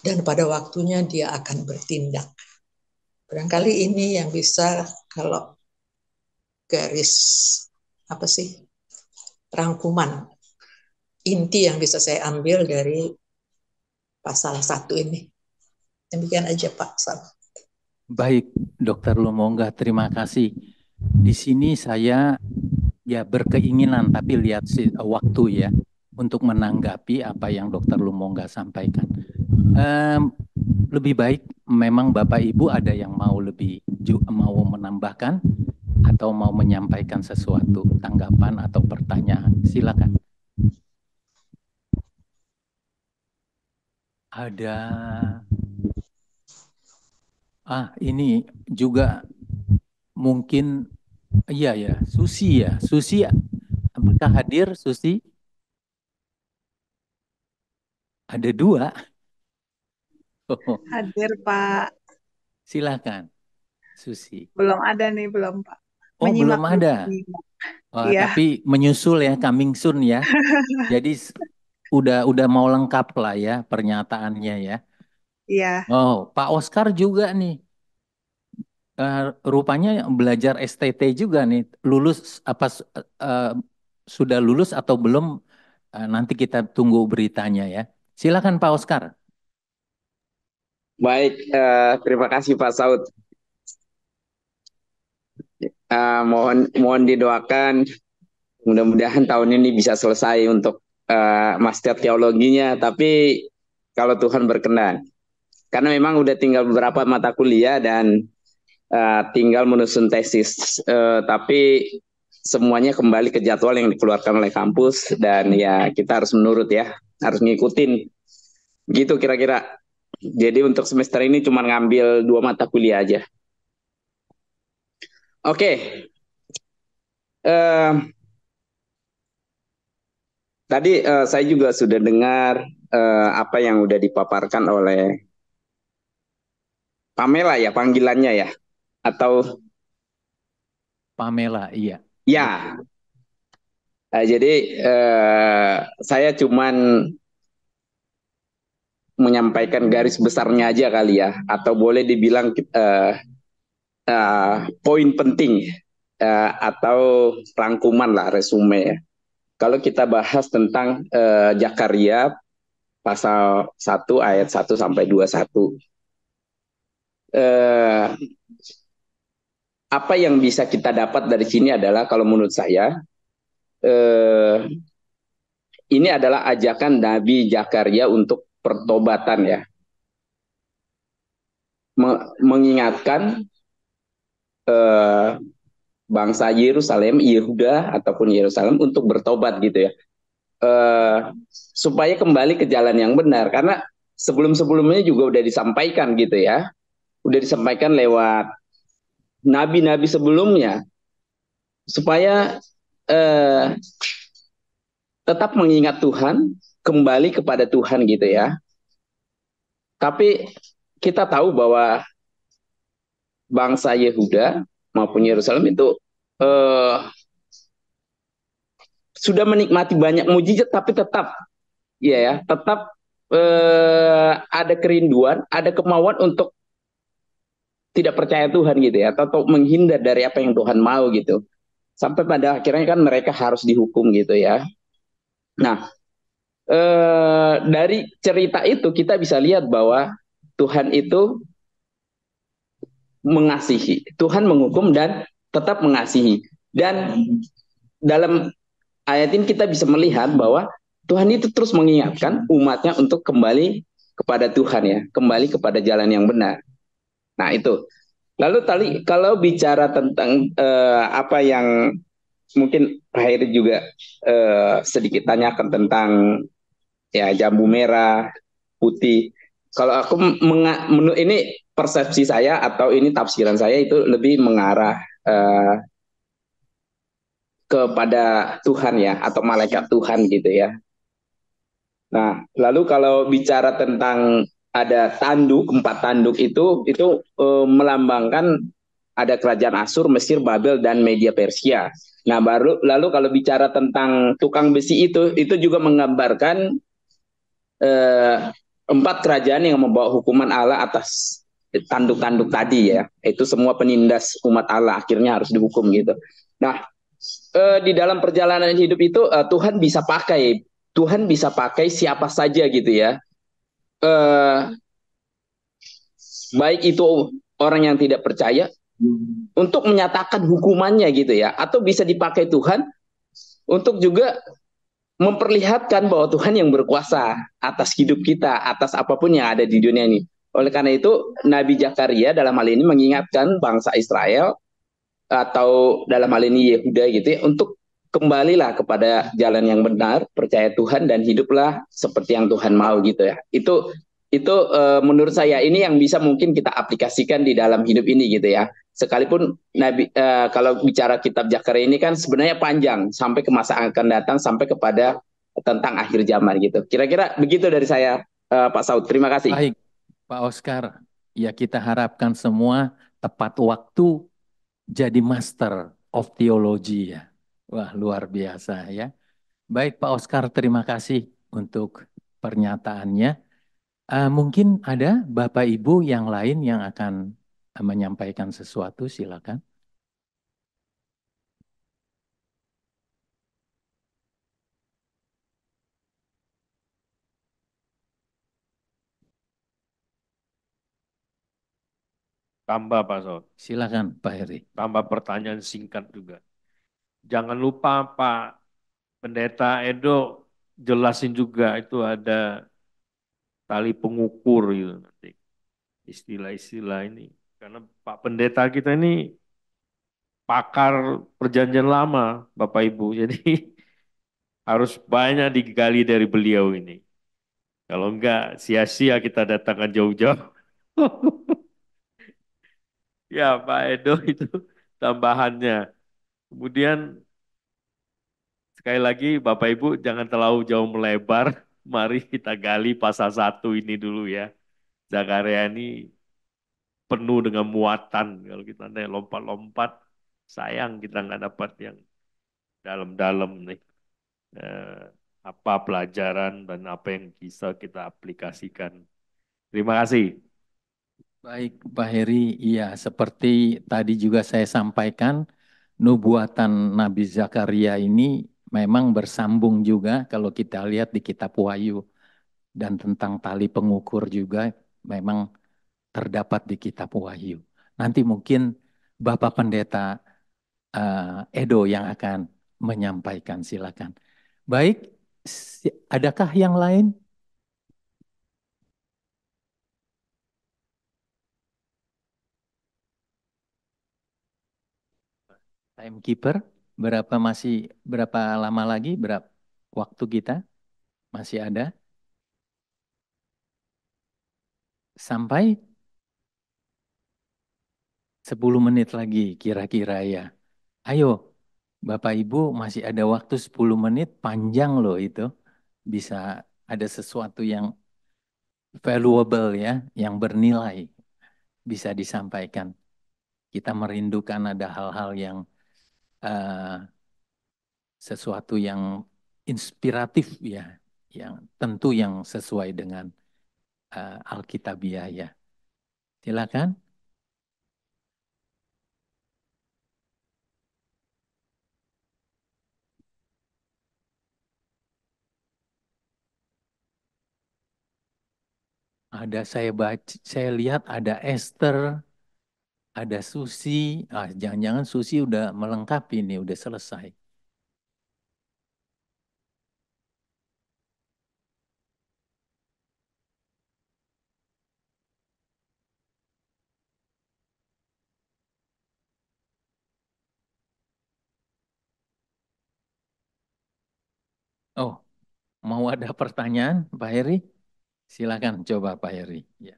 D: Dan pada waktunya dia akan bertindak. Barangkali ini yang bisa kalau garis rangkuman inti yang bisa saya ambil dari pasal 1 ini. Demikian aja Pak.
B: Baik, Dokter Lumongga, terima kasih. Di sini saya ya berkeinginan, tapi lihat waktu ya, untuk menanggapi apa yang Dokter Lumongga sampaikan. Lebih baik memang Bapak Ibu ada yang mau mau menambahkan atau mau menyampaikan sesuatu, tanggapan atau pertanyaan. Silakan. Ada ini juga mungkin iya ya, Susi ya. Susi apakah hadir Susi? Ada 2.
E: Hadir Pak.
B: Silakan Susi.
E: Belum ada nih, belum Pak.
B: Oh,
E: Menyimak
B: belum ada.
E: Iya.
B: Tapi menyusul ya, coming soon ya. Jadi udah mau lengkap lah ya pernyataannya ya.
E: Iya.
B: Oh, Pak Oscar juga nih. Rupanya belajar STT juga nih. Lulus apa sudah lulus atau belum? Nanti kita tunggu beritanya ya. Silakan Pak Oscar.
F: Baik, terima kasih Pak Saud. Mohon didoakan, mudah-mudahan tahun ini bisa selesai untuk master teologinya. Tapi kalau Tuhan berkenan, karena memang udah tinggal beberapa mata kuliah dan tinggal menyusun tesis. Tapi semuanya kembali ke jadwal yang dikeluarkan oleh kampus dan ya kita harus menurut ya, harus ngikutin. Gitu kira-kira. Jadi untuk semester ini cuma ngambil 2 mata kuliah aja. Oke. Tadi saya juga sudah dengar apa yang udah dipaparkan oleh Pamela ya panggilannya ya, atau
B: Pamela, iya.
F: Ya. Jadi saya cuman menyampaikan garis besarnya aja kali ya, atau boleh dibilang poin penting atau rangkuman lah, resume ya. Kalau kita bahas tentang Zakaria pasal 1 ayat 1 sampai 21. Apa yang bisa kita dapat dari sini adalah kalau menurut saya ini adalah ajakan Nabi Zakaria untuk pertobatan ya. Mengingatkan bangsa Yerusalem, Yehuda ataupun Yerusalem untuk bertobat gitu ya. Supaya kembali ke jalan yang benar, karena sebelum-sebelumnya juga udah disampaikan gitu ya. Udah disampaikan lewat nabi-nabi sebelumnya supaya tetap mengingat Tuhan, kembali kepada Tuhan gitu ya. Tapi kita tahu bahwa bangsa Yehuda maupun Yerusalem itu sudah menikmati banyak mujizat, tapi tetap tetap ada kerinduan, ada kemauan untuk tidak percaya Tuhan gitu ya, atau menghindar dari apa yang Tuhan mau gitu. Sampai pada akhirnya kan mereka harus dihukum gitu ya. Nah, dari cerita itu kita bisa lihat bahwa Tuhan itu mengasihi, Tuhan menghukum dan tetap mengasihi. Dan dalam ayat ini kita bisa melihat bahwa Tuhan itu terus mengingatkan umatnya untuk kembali kepada Tuhan ya, kembali kepada jalan yang benar. Nah itu. Lalu tadi kalau bicara tentang apa yang mungkin Pak Heri juga sedikit tanyakan tentang ya jambu merah, putih. Kalau aku ini persepsi saya atau ini tafsiran saya itu lebih mengarah kepada Tuhan ya atau malaikat Tuhan gitu ya. Nah, lalu kalau bicara tentang ada tanduk, 4 tanduk itu melambangkan ada kerajaan Asur, Mesir, Babel, dan Media Persia. Nah, lalu kalau bicara tentang tukang besi itu juga menggambarkan eh, 4 kerajaan yang membawa hukuman Allah atas tanduk-tanduk tadi ya. Itu semua penindas umat Allah akhirnya harus dihukum gitu. Nah, di dalam perjalanan hidup itu Tuhan bisa pakai siapa saja gitu ya. Eh, Baik itu orang yang tidak percaya untuk menyatakan hukumannya gitu ya, atau bisa dipakai Tuhan untuk juga memperlihatkan bahwa Tuhan yang berkuasa atas hidup kita, atas apapun yang ada di dunia ini. Oleh karena itu, Nabi Zakaria dalam hal ini mengingatkan bangsa Israel atau dalam hal ini Yehuda gitu ya, untuk kembalilah kepada jalan yang benar, percaya Tuhan dan hiduplah seperti yang Tuhan mau gitu ya. Itu menurut saya ini yang bisa mungkin kita aplikasikan di dalam hidup ini gitu ya. Sekalipun kalau bicara kitab Zakaria ini kan sebenarnya panjang sampai ke masa akan datang sampai kepada tentang akhir zaman gitu. Kira-kira begitu dari saya, Pak Saud. Terima kasih.
B: Baik, Pak Oscar. Ya kita harapkan semua tepat waktu jadi master of theology ya. Wah, luar biasa ya. Baik Pak Oscar, terima kasih untuk pernyataannya. Mungkin ada Bapak Ibu yang lain yang akan menyampaikan sesuatu, silakan.
C: Tambah Pak Saud,
B: Silakan Pak Heri.
C: tambah pertanyaan singkat juga. Jangan lupa Pak Pendeta Edo jelasin juga itu ada tali pengukur gitu nanti. Istilah-istilah ini. Karena Pak Pendeta kita ini pakar perjanjian lama, Bapak Ibu. Jadi harus banyak digali dari beliau ini. Kalau enggak, sia-sia kita datangkan jauh-jauh. Ya, Pak Edo itu tambahannya. Kemudian sekali lagi Bapak Ibu jangan terlalu jauh melebar. Mari kita gali pasal 1 ini dulu ya. Zakaria ini penuh dengan muatan. Kalau kita lompat-lompat, sayang kita nggak dapat yang dalam-dalam nih. Eh, Apa pelajaran dan apa yang bisa kita aplikasikan. Terima kasih.
B: Baik Pak Heri, iya seperti tadi juga saya sampaikan, nubuatan Nabi Zakaria ini memang bersambung juga kalau kita lihat di kitab Wahyu. Dan tentang tali pengukur juga memang terdapat di kitab Wahyu. Nanti mungkin Bapak Pendeta Edo yang akan menyampaikan, silakan. Baik, adakah yang lain? Timekeeper, berapa lama lagi? Berapa waktu kita? Masih ada? Sampai 10 menit lagi kira-kira ya. Ayo, Bapak Ibu masih ada waktu 10 menit, panjang loh itu. Bisa ada sesuatu yang valuable ya, yang bernilai bisa disampaikan. Kita merindukan ada hal-hal yang uh, sesuatu yang inspiratif ya, yang tentu yang sesuai dengan Alkitabiah ya. Silakan. Ada saya lihat ada Esther, ada Susi. Jangan-jangan Susi udah melengkapi nih, udah selesai. Oh, mau ada pertanyaan, Pak Heri? Silakan coba Pak Heri. Ya.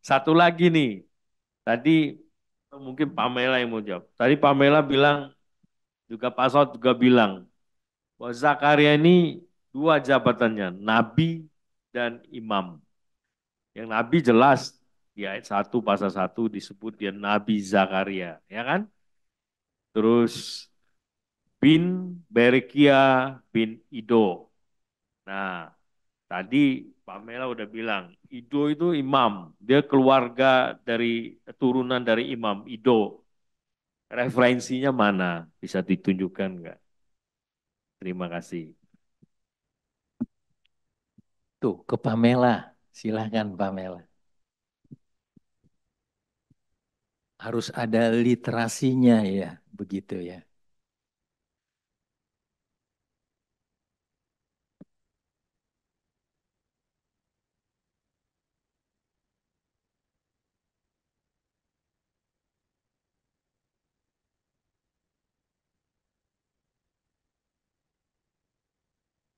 C: Satu lagi nih, tadi mungkin Pamela yang mau jawab. Tadi Pamela bilang, juga Pak Saud juga bilang, bahwa Zakaria ini dua jabatannya, Nabi dan Imam. Yang Nabi jelas di ayat 1 pasal 1 disebut dia Nabi Zakaria, ya kan? Terus bin Berekia bin Ido. Nah, tadi Pamela udah bilang, Ido itu imam, dia keluarga dari turunan dari imam Ido. Referensinya mana? Bisa ditunjukkan nggak? Terima kasih.
B: Tuh, ke Pamela. Silakan Pamela. Harus ada literasinya ya, begitu ya.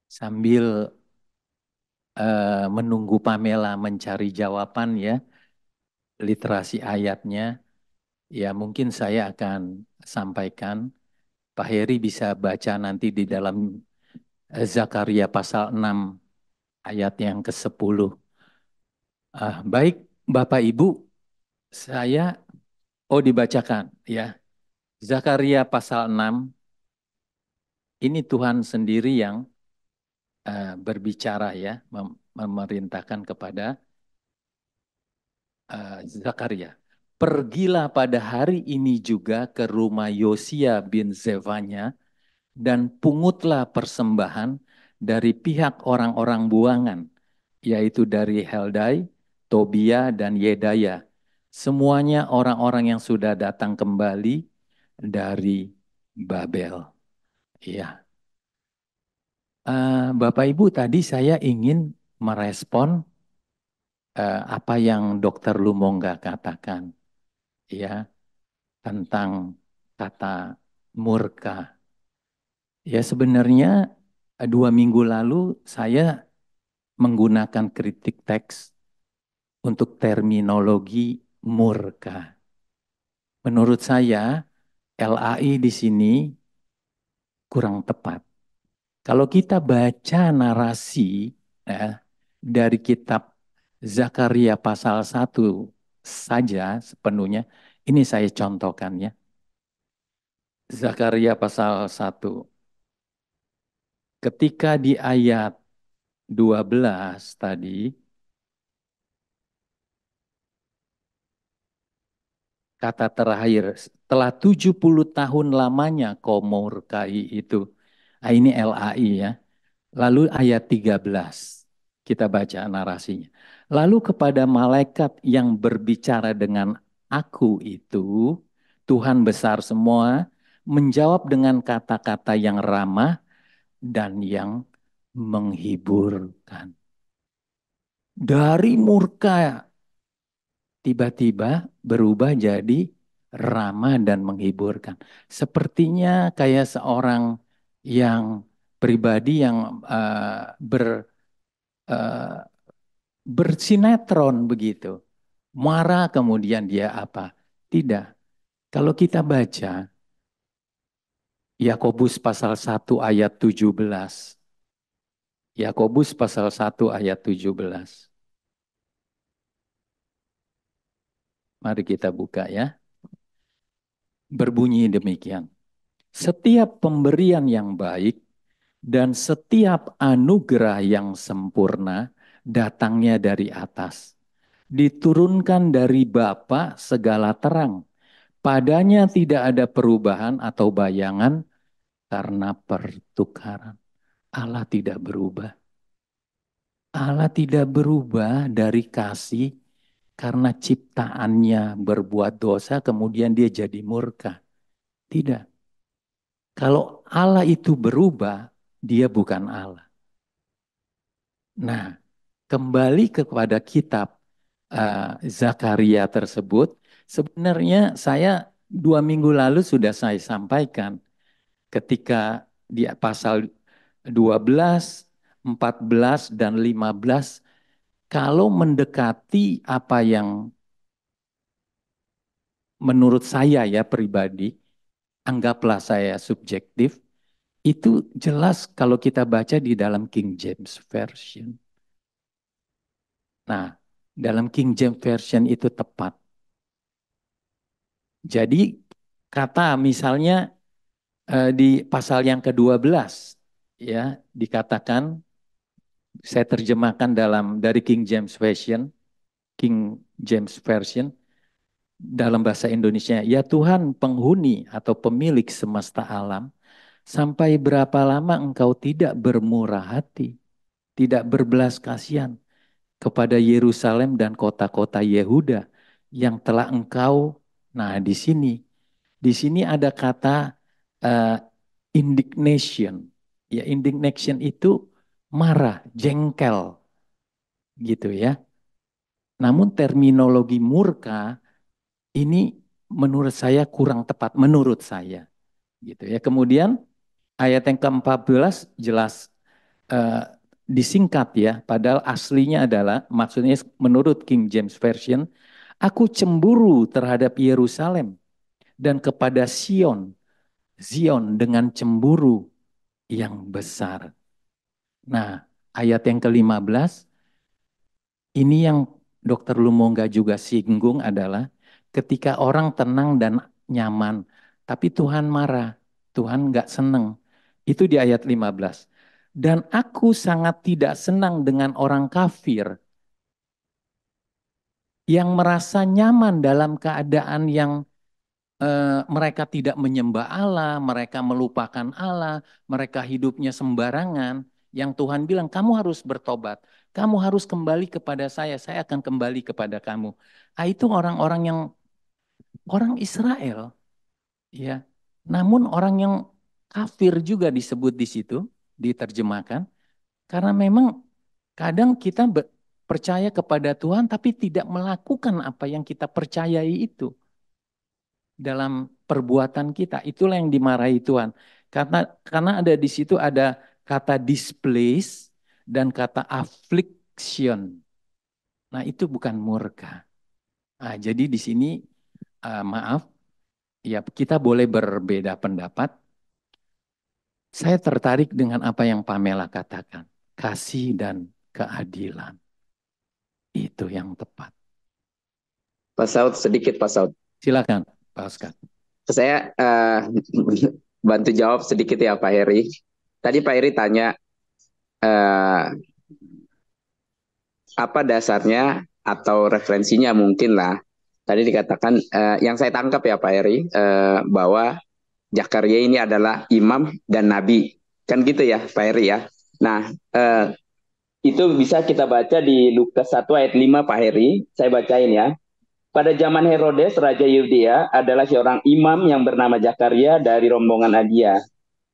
B: Sambil menunggu Pamela mencari jawaban ya, literasi ayatnya, ya mungkin saya akan sampaikan. Pak Heri bisa baca nanti di dalam Zakaria pasal 6 ayat yang ke-10. Baik Bapak Ibu, saya dibacakan ya. Zakaria pasal 6, ini Tuhan sendiri yang berbicara ya, memerintahkan kepada Zakaria. Pergilah pada hari ini juga ke rumah Yosia bin Zefanya dan pungutlah persembahan dari pihak orang-orang buangan, yaitu dari Heldai, Tobia, dan Yedaya. Semuanya orang-orang yang sudah datang kembali dari Babel. Ya, Bapak Ibu tadi saya ingin merespon apa yang Dokter Lumongga katakan, ya, tentang kata murka. Ya sebenarnya 2 minggu lalu saya menggunakan kritik teks untuk terminologi murka. Menurut saya LAI di sini kurang tepat. Kalau kita baca narasi dari kitab Zakaria pasal 1 saja sepenuhnya, ini saya contohkan ya. Zakaria pasal 1. Ketika di ayat 12 tadi, kata terakhir, setelah 70 tahun lamanya kau murkai itu. Nah, ini LAI ya. Lalu ayat 13, kita baca narasinya. Lalu kepada malaikat yang berbicara dengan aku itu, Tuhan besar semua, menjawab dengan kata-kata yang ramah dan yang menghiburkan. Dari murka tiba-tiba berubah jadi ramah dan menghiburkan. Sepertinya kayak seorang yang pribadi yang uh, bersinetron begitu. Marah kemudian dia apa? Tidak. Kalau kita baca Yakobus pasal 1 ayat 17. Yakobus pasal 1 ayat 17. Mari kita buka ya. Berbunyi demikian. Setiap pemberian yang baik dan setiap anugerah yang sempurna datangnya dari atas. Diturunkan dari Bapa segala terang. Padanya tidak ada perubahan atau bayangan karena pertukaran. Allah tidak berubah. Allah tidak berubah dari kasih karena ciptaannya berbuat dosa kemudian dia jadi murka. Tidak. Kalau Allah itu berubah, dia bukan Allah. Nah, kembali kepada kitab Zakaria tersebut, sebenarnya saya 2 minggu lalu sudah saya sampaikan ketika di pasal 12, 14, dan 15, kalau mendekati apa yang menurut saya ya pribadi, anggaplah saya subjektif, itu jelas kalau kita baca di dalam King James Version. Nah, dalam King James Version itu tepat. Jadi kata misalnya di pasal yang ke-12 ya dikatakan, saya terjemahkan dari King James Version, dalam bahasa Indonesia, ya Tuhan penghuni atau pemilik semesta alam, sampai berapa lama engkau tidak bermurah hati, tidak berbelas kasihan kepada Yerusalem dan kota-kota Yehuda yang telah engkau, nah di sini ada kata uh, indignation. Ya, indignation itu marah, jengkel gitu ya. Namun terminologi murka ini menurut saya kurang tepat, menurut saya gitu ya. Kemudian ayat yang ke-14 jelas uh, disingkat ya, padahal aslinya adalah, maksudnya menurut King James Version, aku cemburu terhadap Yerusalem dan kepada Zion dengan cemburu yang besar. Nah, ayat yang ke-15, ini yang Dokter Lumongga juga singgung adalah ketika orang tenang dan nyaman, tapi Tuhan marah, Tuhan nggak seneng. Itu di ayat 15. Dan aku sangat tidak senang dengan orang kafir yang merasa nyaman dalam keadaan yang mereka tidak menyembah Allah, mereka melupakan Allah, mereka hidupnya sembarangan. Yang Tuhan bilang, kamu harus bertobat, kamu harus kembali kepada saya akan kembali kepada kamu. Ah, itu orang-orang yang orang Israel, ya. Namun orang yang kafir juga disebut di situ, diterjemahkan, karena memang kadang kita percaya kepada Tuhan tapi tidak melakukan apa yang kita percayai itu dalam perbuatan kita. Itulah yang dimarahi Tuhan. Karena ada di situ ada kata displace dan kata affliction. Nah, itu bukan murka. Nah, jadi di sini maaf, ya kita boleh berbeda pendapat. Saya tertarik dengan apa yang Pamela katakan. Kasih dan keadilan. Itu yang tepat.
F: Pak Saud, sedikit Pak Saud.
B: Silakan, Pak Oscar.
F: Saya bantu jawab sedikit ya Pak Heri. Tadi Pak Heri tanya apa dasarnya atau referensinya mungkin lah. Tadi dikatakan yang saya tangkap ya Pak Heri bahwa Zakaria ini adalah imam dan nabi. Kan gitu ya Pak Heri ya. Nah, itu bisa kita baca di Lukas 1 ayat 5 Pak Heri. Saya bacain ya. Pada zaman Herodes, Raja Yudea adalah seorang imam yang bernama Zakaria dari rombongan Abia.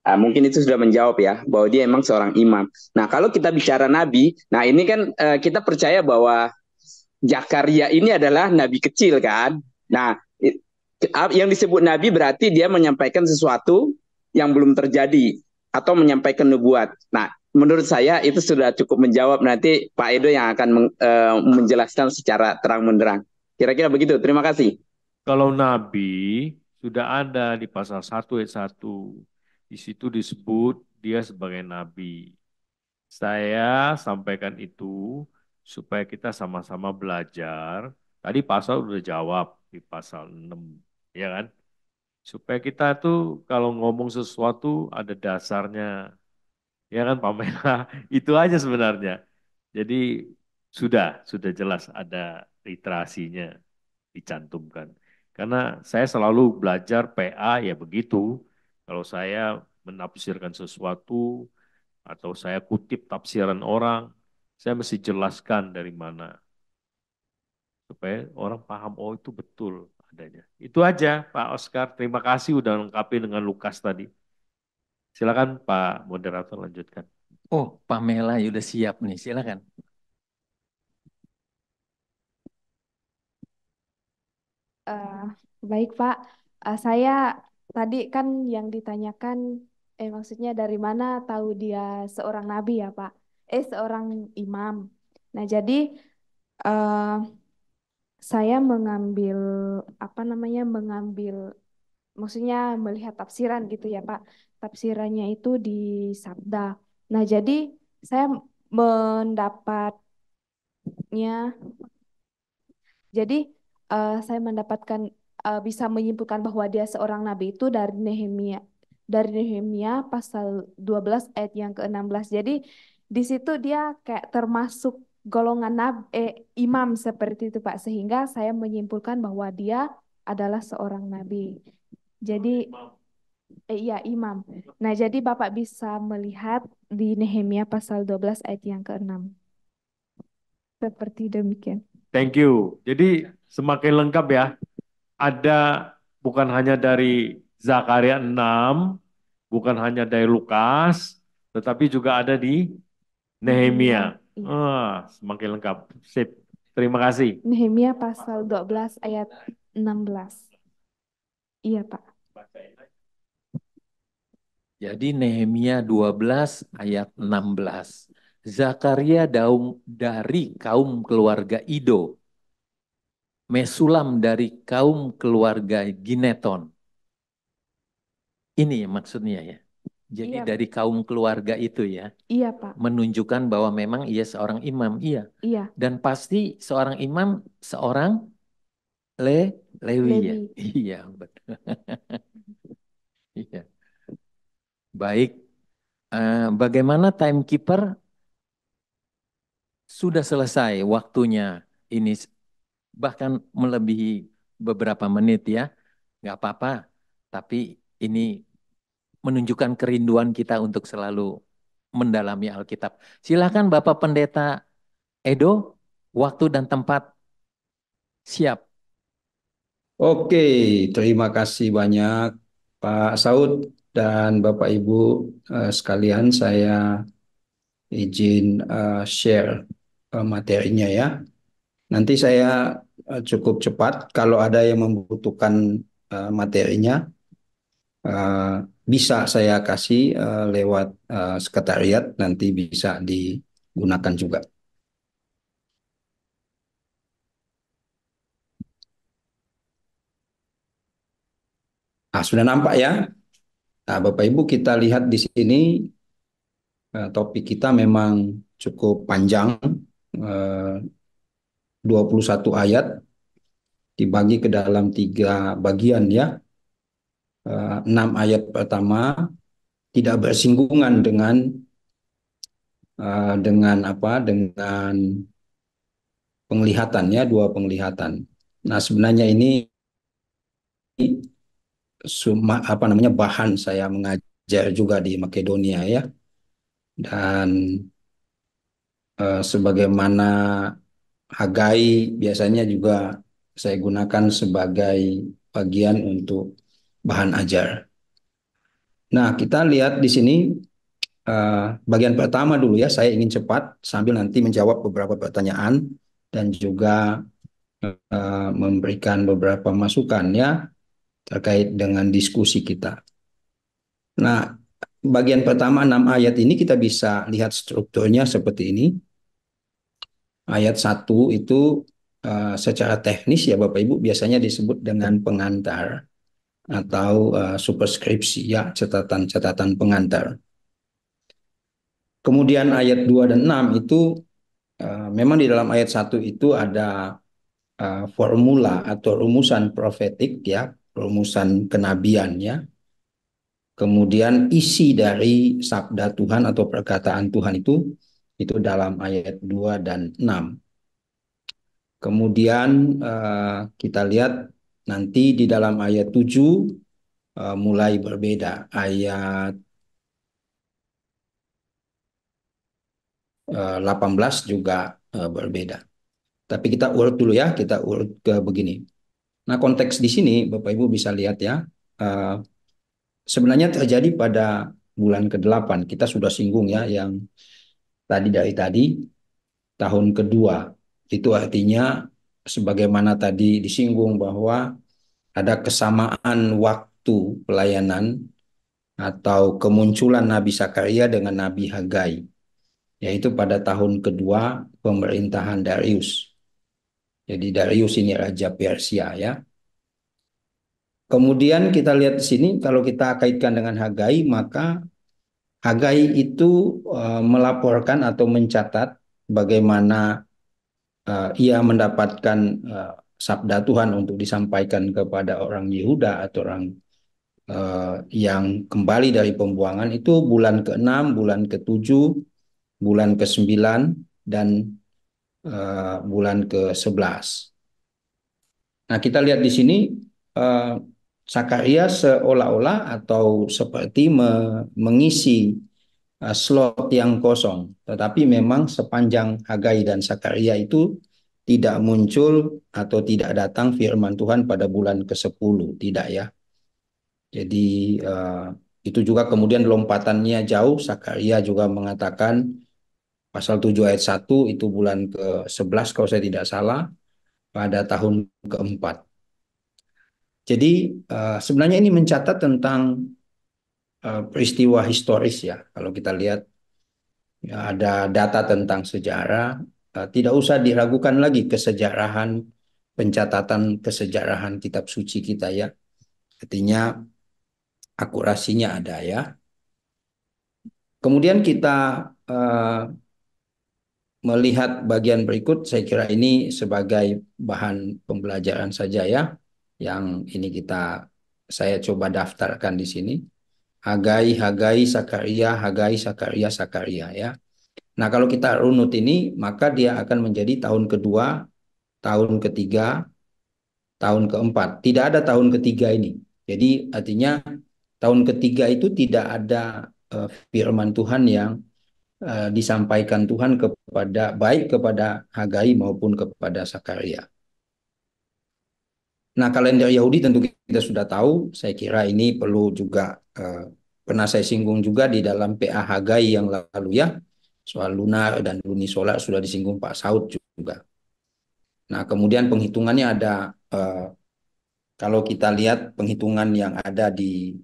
F: Nah, mungkin itu sudah menjawab ya, bahwa dia emang seorang imam. Nah, kalau kita bicara nabi, nah ini kan kita percaya bahwa Zakaria ini adalah nabi kecil kan. Nah, yang disebut nabi berarti dia menyampaikan sesuatu yang belum terjadi atau menyampaikan nubuat. Nah, menurut saya itu sudah cukup menjawab, nanti Pak Edo yang akan menjelaskan secara terang-benderang. Kira-kira begitu. Terima kasih.
C: Kalau nabi sudah ada di pasal 1 ayat 1. Di situ disebut dia sebagai nabi. Saya sampaikan itu supaya kita sama-sama belajar. Tadi pasal udah jawab di pasal 6, ya kan? Supaya kita tuh kalau ngomong sesuatu ada dasarnya. Ya kan Pamela? Itu aja sebenarnya. Jadi sudah jelas ada literasinya dicantumkan. Karena saya selalu belajar PA ya begitu. Kalau saya menafsirkan sesuatu atau saya kutip tafsiran orang, saya mesti jelaskan dari mana supaya orang paham oh itu betul adanya. Itu aja Pak Oscar. Terima kasih udah lengkapi dengan Lukas tadi. Silakan Pak moderator lanjutkan.
B: Oh, Pamela udah siap nih, silakan.
A: Baik Pak, Saya tadi kan yang ditanyakan, maksudnya dari mana tahu dia seorang nabi ya Pak? Seorang imam. Nah jadi eh, saya mengambil apa namanya mengambil, maksudnya melihat tafsiran gitu ya Pak. Tafsirannya itu di Sabda. Nah jadi saya mendapatnya, jadi saya mendapatkan, bisa menyimpulkan bahwa dia seorang nabi itu dari Nehemia pasal 12 ayat yang ke-16. Jadi di situ dia kayak termasuk golongan imam seperti itu Pak, sehingga saya menyimpulkan bahwa dia adalah seorang nabi. Jadi iya imam. Nah, jadi Bapak bisa melihat di Nehemia pasal 12 ayat yang ke-6. Seperti demikian.
C: Thank you. Jadi semakin lengkap ya. Ada bukan hanya dari Zakaria 6, bukan hanya dari Lukas, tetapi juga ada di Nehemia.
A: Iya.
C: Semakin lengkap. Sip. Terima kasih.
A: Nehemia pasal 12 ayat 16. Iya, Pak.
B: Jadi Nehemia 12 ayat 16. Zakaria dari kaum keluarga Ido. Mesulam dari kaum keluarga Gineton. Ini maksudnya ya. Jadi
A: Iya.
B: dari kaum keluarga itu ya.
A: Iya, Pak.
B: Menunjukkan bahwa memang ia seorang imam. Iya.
A: Iya.
B: Dan pasti seorang imam, seorang Lewi ya.
A: Lewi.
B: Iya, betul. Iya. Baik. Bagaimana timekeeper? Sudah selesai waktunya. Ini bahkan melebihi beberapa menit ya. Nggak apa-apa. Tapi ini menunjukkan kerinduan kita untuk selalu mendalami Alkitab. Silakan Bapak Pendeta Edo, waktu dan tempat siap.
G: Oke, terima kasih banyak Pak Saud dan Bapak Ibu sekalian. Saya izin share materinya ya. Nanti saya cukup cepat. Kalau ada yang membutuhkan materinya, eh, bisa saya kasih lewat sekretariat. Nanti bisa digunakan juga. Nah, sudah nampak ya. Nah, Bapak Ibu kita lihat di sini topik kita memang cukup panjang, 21 ayat dibagi ke dalam 3 bagian ya. 6 ayat pertama tidak bersinggungan dengan apa? Dengan penglihatannya, 2 penglihatan. Nah, sebenarnya ini apa namanya bahan saya mengajar juga di Makedonia ya. Dan sebagaimana Hagai biasanya juga saya gunakan sebagai bagian untuk bahan ajar. Nah, kita lihat di sini bagian pertama dulu ya. Saya ingin cepat sambil nanti menjawab beberapa pertanyaan dan juga memberikan beberapa masukan ya terkait dengan diskusi kita. Nah, bagian pertama 6 ayat ini kita bisa lihat strukturnya seperti ini. Ayat 1 itu secara teknis ya Bapak Ibu biasanya disebut dengan pengantar atau superskripsi ya, catatan-catatan pengantar. Kemudian ayat 2 dan 6 itu memang di dalam ayat 1 itu ada formula atau rumusan profetik ya, rumusan kenabian ya. Kemudian isi dari sabda Tuhan atau perkataan Tuhan itu dalam ayat 2 dan 6. Kemudian kita lihat nanti di dalam ayat 7 mulai berbeda. Ayat 18 juga berbeda. Tapi kita urut dulu ya, kita urut ke begini. Nah, konteks di sini Bapak Ibu bisa lihat ya, sebenarnya terjadi pada bulan ke-8. Kita sudah singgung ya yang dari tadi tahun kedua. Itu artinya sebagaimana tadi disinggung bahwa ada kesamaan waktu pelayanan atau kemunculan Nabi Zakaria dengan Nabi Hagai, yaitu pada tahun kedua pemerintahan Darius. Jadi Darius ini Raja Persia ya. Kemudian kita lihat di sini, kalau kita kaitkan dengan Hagai, maka Hagai itu melaporkan atau mencatat bagaimana ia mendapatkan sabda Tuhan untuk disampaikan kepada orang Yehuda atau orang yang kembali dari pembuangan itu bulan ke-6, bulan ke-7, bulan ke-9, dan bulan ke-11. Nah, kita lihat di sini Zakaria seolah-olah atau seperti mengisi slot yang kosong. Tetapi memang sepanjang Hagai dan Zakaria itu tidak muncul atau tidak datang firman Tuhan pada bulan ke-10. Tidak ya. Jadi itu juga kemudian lompatannya jauh. Zakaria juga mengatakan pasal 7 ayat 1 itu bulan ke-11 kalau saya tidak salah pada tahun ke-4. Jadi sebenarnya ini mencatat tentang peristiwa historis ya. Kalau kita lihat ya, ada data tentang sejarah, tidak usah diragukan lagi kesejarahan, pencatatan kesejarahan kitab suci kita ya. Artinya akurasinya ada ya. Kemudian kita melihat bagian berikut, saya kira ini sebagai bahan pembelajaran saja ya. Yang ini saya coba daftarkan di sini. Hagai, Hagai, Zakaria, Hagai, Zakaria, Zakaria ya. Nah, kalau kita runut ini, maka dia akan menjadi tahun kedua, tahun ketiga, tahun keempat. Tidak ada tahun ketiga ini. Jadi artinya tahun ketiga itu tidak ada firman Tuhan yang disampaikan Tuhan baik kepada Hagai maupun kepada Zakaria. Nah, kalender Yahudi tentu kita sudah tahu. Saya kira ini perlu juga pernah saya singgung juga di dalam PA Hagai yang lalu ya. Soal lunar dan lunisolar sudah disinggung Pak Saud juga. Nah, kemudian penghitungannya ada, kalau kita lihat penghitungan yang ada di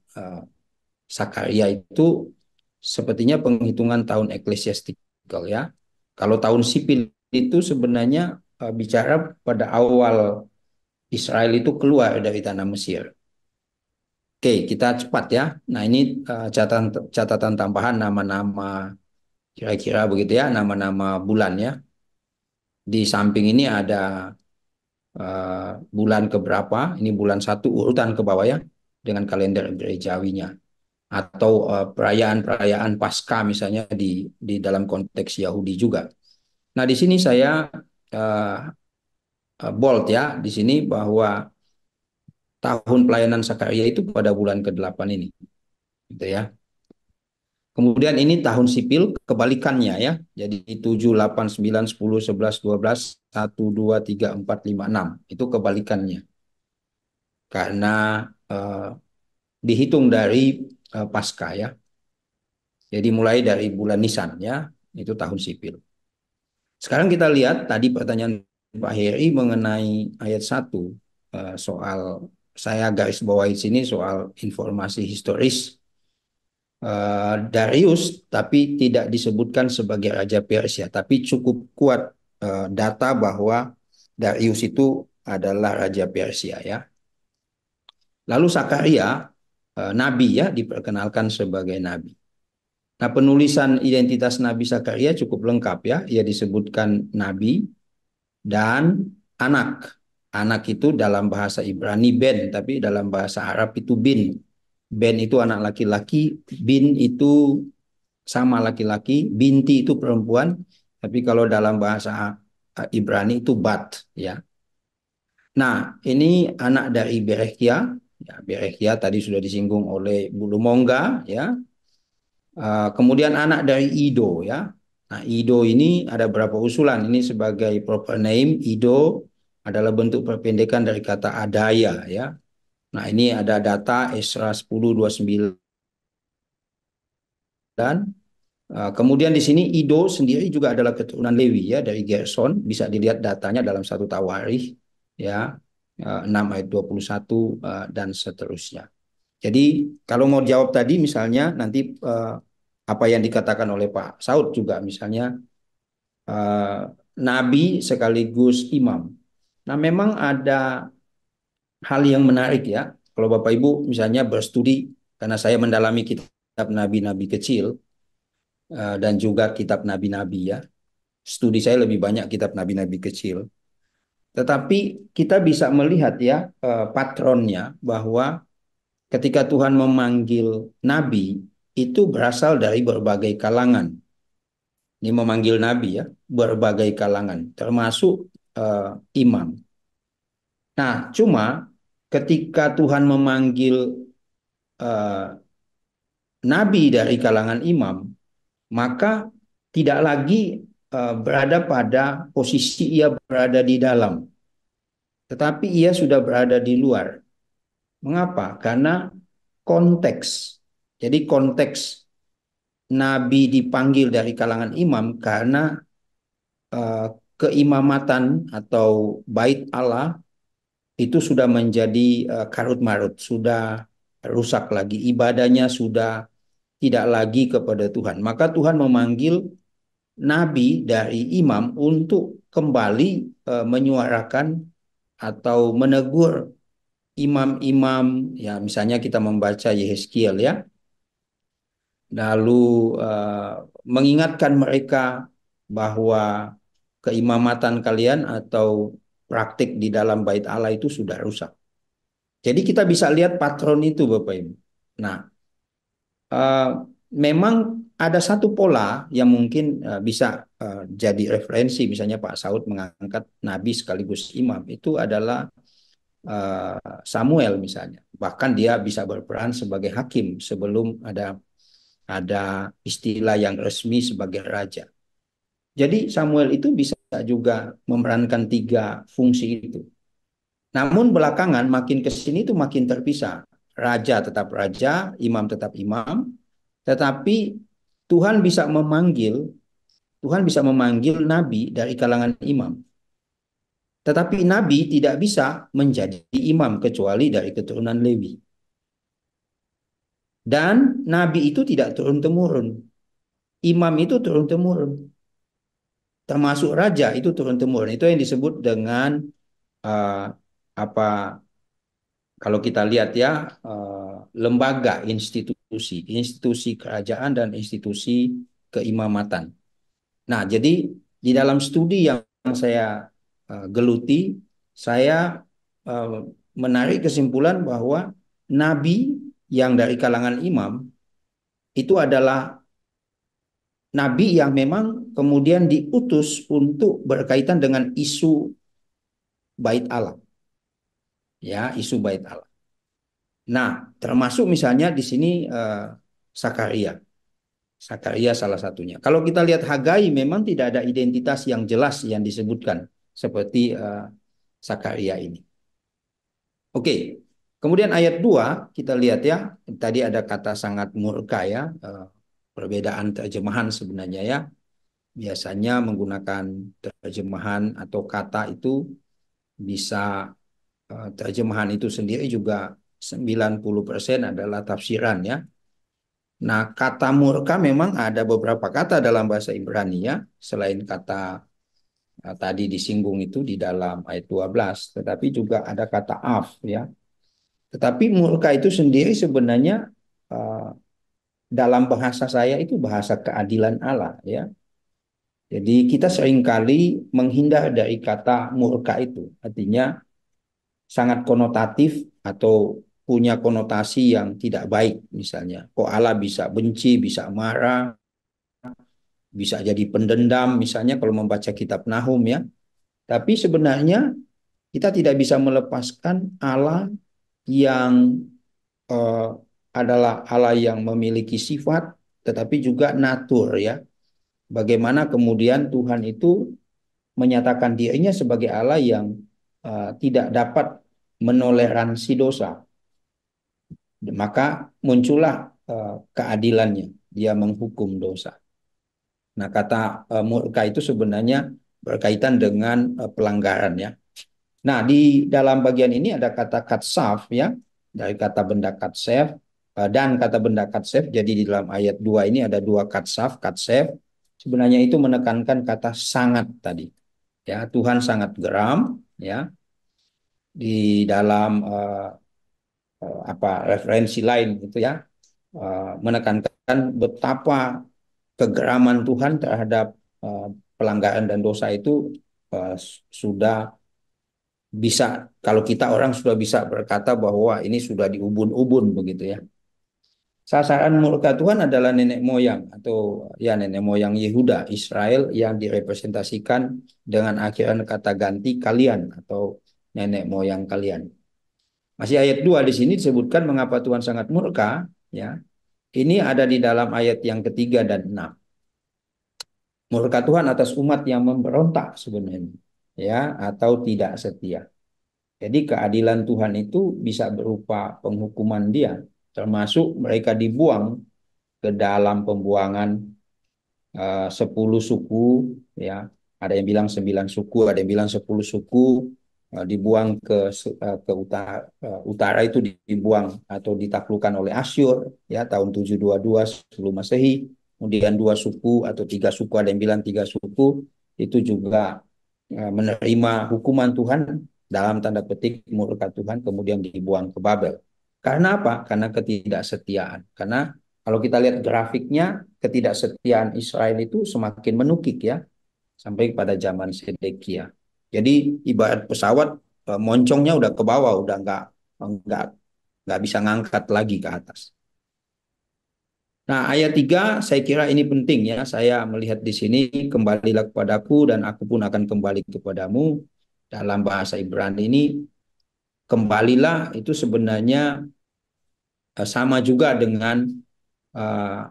G: Zakaria itu sepertinya penghitungan tahun eklesiastikal ya. Kalau tahun sipil itu sebenarnya bicara pada awal Israel itu keluar dari tanah Mesir. Oke, kita cepat ya. Nah, ini catatan tambahan nama-nama kira-kira begitu ya, nama-nama bulan ya. Di samping ini ada bulan keberapa, ini bulan 1 urutan ke bawah ya, dengan kalender gerejawinya. Atau perayaan-perayaan Paskah misalnya di dalam konteks Yahudi juga. Nah, di sini saya bold ya, di sini bahwa tahun pelayanan Zakaria itu pada bulan ke-8 ini. Gitu ya. Kemudian ini tahun sipil kebalikannya ya. Jadi 7, 8, 9, 10, 11, 12, 1, 2, 3, 4, 5, 6. Itu kebalikannya. Karena dihitung dari Paskah ya. Jadi mulai dari bulan Nisan ya, itu tahun sipil. Sekarang kita lihat tadi pertanyaan Pak Heri mengenai ayat 1 soal, saya garis bawahi sini soal informasi historis Darius, tapi tidak disebutkan sebagai Raja Persia, tapi cukup kuat data bahwa Darius itu adalah Raja Persia ya. Lalu Zakaria, nabi ya, diperkenalkan sebagai nabi. Nah, penulisan identitas Nabi Zakaria cukup lengkap ya. Ia disebutkan nabi dan anak. Anak itu dalam bahasa Ibrani ben, tapi dalam bahasa Arab itu bin. Ben itu anak laki-laki, bin itu sama laki-laki, binti itu perempuan, tapi kalau dalam bahasa Ibrani itu bat ya. Nah, ini anak dari Berekhia. Ya, Berekhia tadi sudah disinggung oleh Bu Lumongga ya. Kemudian anak dari Ido ya. Nah, Ido ini ada berapa usulan. Ini sebagai proper name, Ido adalah bentuk perpendekan dari kata adaya ya. Nah, ini ada data Esra 10:29. Kemudian di sini Ido sendiri juga adalah keturunan Lewi ya, dari Gerson. Bisa dilihat datanya dalam satu Tawarikh ya. 6 ayat 21 dan seterusnya. Jadi kalau mau jawab tadi misalnya nanti apa yang dikatakan oleh Pak Saud juga misalnya nabi sekaligus imam. Nah, memang ada hal yang menarik ya. Kalau Bapak Ibu misalnya berstudi, karena saya mendalami kitab nabi-nabi kecil dan juga kitab nabi-nabi ya. Studi saya lebih banyak kitab nabi-nabi kecil. Tetapi kita bisa melihat ya patronnya bahwa ketika Tuhan memanggil nabi itu berasal dari berbagai kalangan. Ini memanggil nabi ya, berbagai kalangan, termasuk imam. Nah, cuma ketika Tuhan memanggil eh, nabi dari kalangan imam, maka tidak lagi berada pada posisi ia berada di dalam, tetapi ia sudah berada di luar. Mengapa? Karena konteks. Jadi konteks nabi dipanggil dari kalangan imam karena keimamatan atau bait Allah itu sudah menjadi karut-marut, sudah rusak lagi, ibadahnya sudah tidak lagi kepada Tuhan. Maka Tuhan memanggil nabi dari imam untuk kembali menyuarakan atau menegur imam-imam, ya misalnya kita membaca Yehezkiel ya, lalu mengingatkan mereka bahwa keimamatan kalian atau praktik di dalam bait Allah itu sudah rusak. Jadi kita bisa lihat patron itu Bapak Ibu. Nah, eh, memang ada satu pola yang mungkin bisa jadi referensi. Misalnya Pak Saud mengangkat nabi sekaligus imam. Itu adalah Samuel misalnya. Bahkan dia bisa berperan sebagai hakim sebelum ada istilah yang resmi sebagai raja. Jadi Samuel itu bisa juga memerankan tiga fungsi itu. Namun belakangan makin ke sini itu makin terpisah. Raja, imam tetap imam, tetapi Tuhan bisa memanggil Tuhan bisa memanggil nabi dari kalangan imam. Tetapi nabi tidak bisa menjadi imam kecuali dari keturunan Lewi. Dan nabi itu tidak turun-temurun. Imam itu turun-temurun. Termasuk raja itu turun-temurun. Itu yang disebut dengan uh, apa kalau kita lihat ya lembaga, institusi kerajaan dan institusi keimamatan. Nah, jadi di dalam studi yang saya geluti, saya uh, menarik kesimpulan bahwa nabi yang dari kalangan imam itu adalah nabi yang memang kemudian diutus untuk berkaitan dengan isu bait Allah. Ya, isu bait Allah. Nah, termasuk misalnya di sini Sakaria. Sakaria salah satunya. Kalau kita lihat Hagai memang tidak ada identitas yang jelas yang disebutkan seperti Sakaria ini. Oke. Kemudian ayat 2 kita lihat ya, tadi ada kata sangat murka ya, perbedaan terjemahan sebenarnya ya. Biasanya menggunakan terjemahan atau kata itu bisa terjemahan itu sendiri juga 90% adalah tafsiran ya. Nah, kata murka memang ada beberapa kata dalam bahasa Ibrani ya, selain kata tadi disinggung itu di dalam ayat 12, tetapi juga ada kata af ya. Tetapi murka itu sendiri sebenarnya dalam bahasa saya itu bahasa keadilan Allah ya. Jadi kita seringkali menghindar dari kata murka itu, artinya sangat konotatif atau punya konotasi yang tidak baik misalnya. Kok Allah bisa benci, bisa marah, bisa jadi pendendam misalnya kalau membaca kitab Nahum ya. Tapi sebenarnya kita tidak bisa melepaskan Allah yang eh, adalah Allah yang memiliki sifat tetapi juga natur ya. Bagaimana kemudian Tuhan itu menyatakan dirinya sebagai Allah yang tidak dapat menoleransi dosa. Maka muncullah keadilannya. Dia menghukum dosa. Nah, kata murka itu sebenarnya berkaitan dengan pelanggaran ya. Nah, di dalam bagian ini ada kata katsaf ya, dari kata benda katsef dan kata benda katsef. Jadi di dalam ayat 2 ini ada dua katsaf, katsef. Sebenarnya itu menekankan kata sangat tadi. Ya, Tuhan sangat geram ya. Di dalam referensi lain itu ya, menekankan betapa kegeraman Tuhan terhadap pelanggaran dan dosa itu sudah bisa, kalau kita orang sudah bisa berkata bahwa ini sudah diubun-ubun begitu ya. Sasaran murka Tuhan adalah nenek moyang atau ya nenek moyang Yehuda, Israel yang direpresentasikan dengan akhiran kata ganti kalian atau nenek moyang kalian. Masih ayat 2 di sini disebutkan mengapa Tuhan sangat murka ya. Ini ada di dalam ayat yang ketiga dan 6. Murka Tuhan atas umat yang memberontak sebenarnya ya atau tidak setia. Jadi keadilan Tuhan itu bisa berupa penghukuman dia, termasuk mereka dibuang ke dalam pembuangan 10 suku, ya. Ada yang bilang 9 suku, ada yang bilang 10 suku dibuang ke utara itu dibuang atau ditaklukkan oleh Asyur, ya tahun 722 sebelum Masehi. Kemudian 2 suku atau 3 suku, ada yang bilang 3 suku itu juga menerima hukuman Tuhan dalam tanda petik murka Tuhan kemudian dibuang ke Babel. Karena apa? Karena ketidaksetiaan. Karena kalau kita lihat grafiknya, ketidaksetiaan Israel itu semakin menukik ya, sampai pada zaman Sedekia. Jadi ibarat pesawat moncongnya udah ke bawah, udah nggak nggak bisa ngangkat lagi ke atas. Nah, ayat 3 saya kira ini penting ya. Saya melihat di sini kembalilah kepadaku dan aku pun akan kembali kepadamu. Dalam bahasa Ibrani ini kembalilah itu sebenarnya sama juga dengan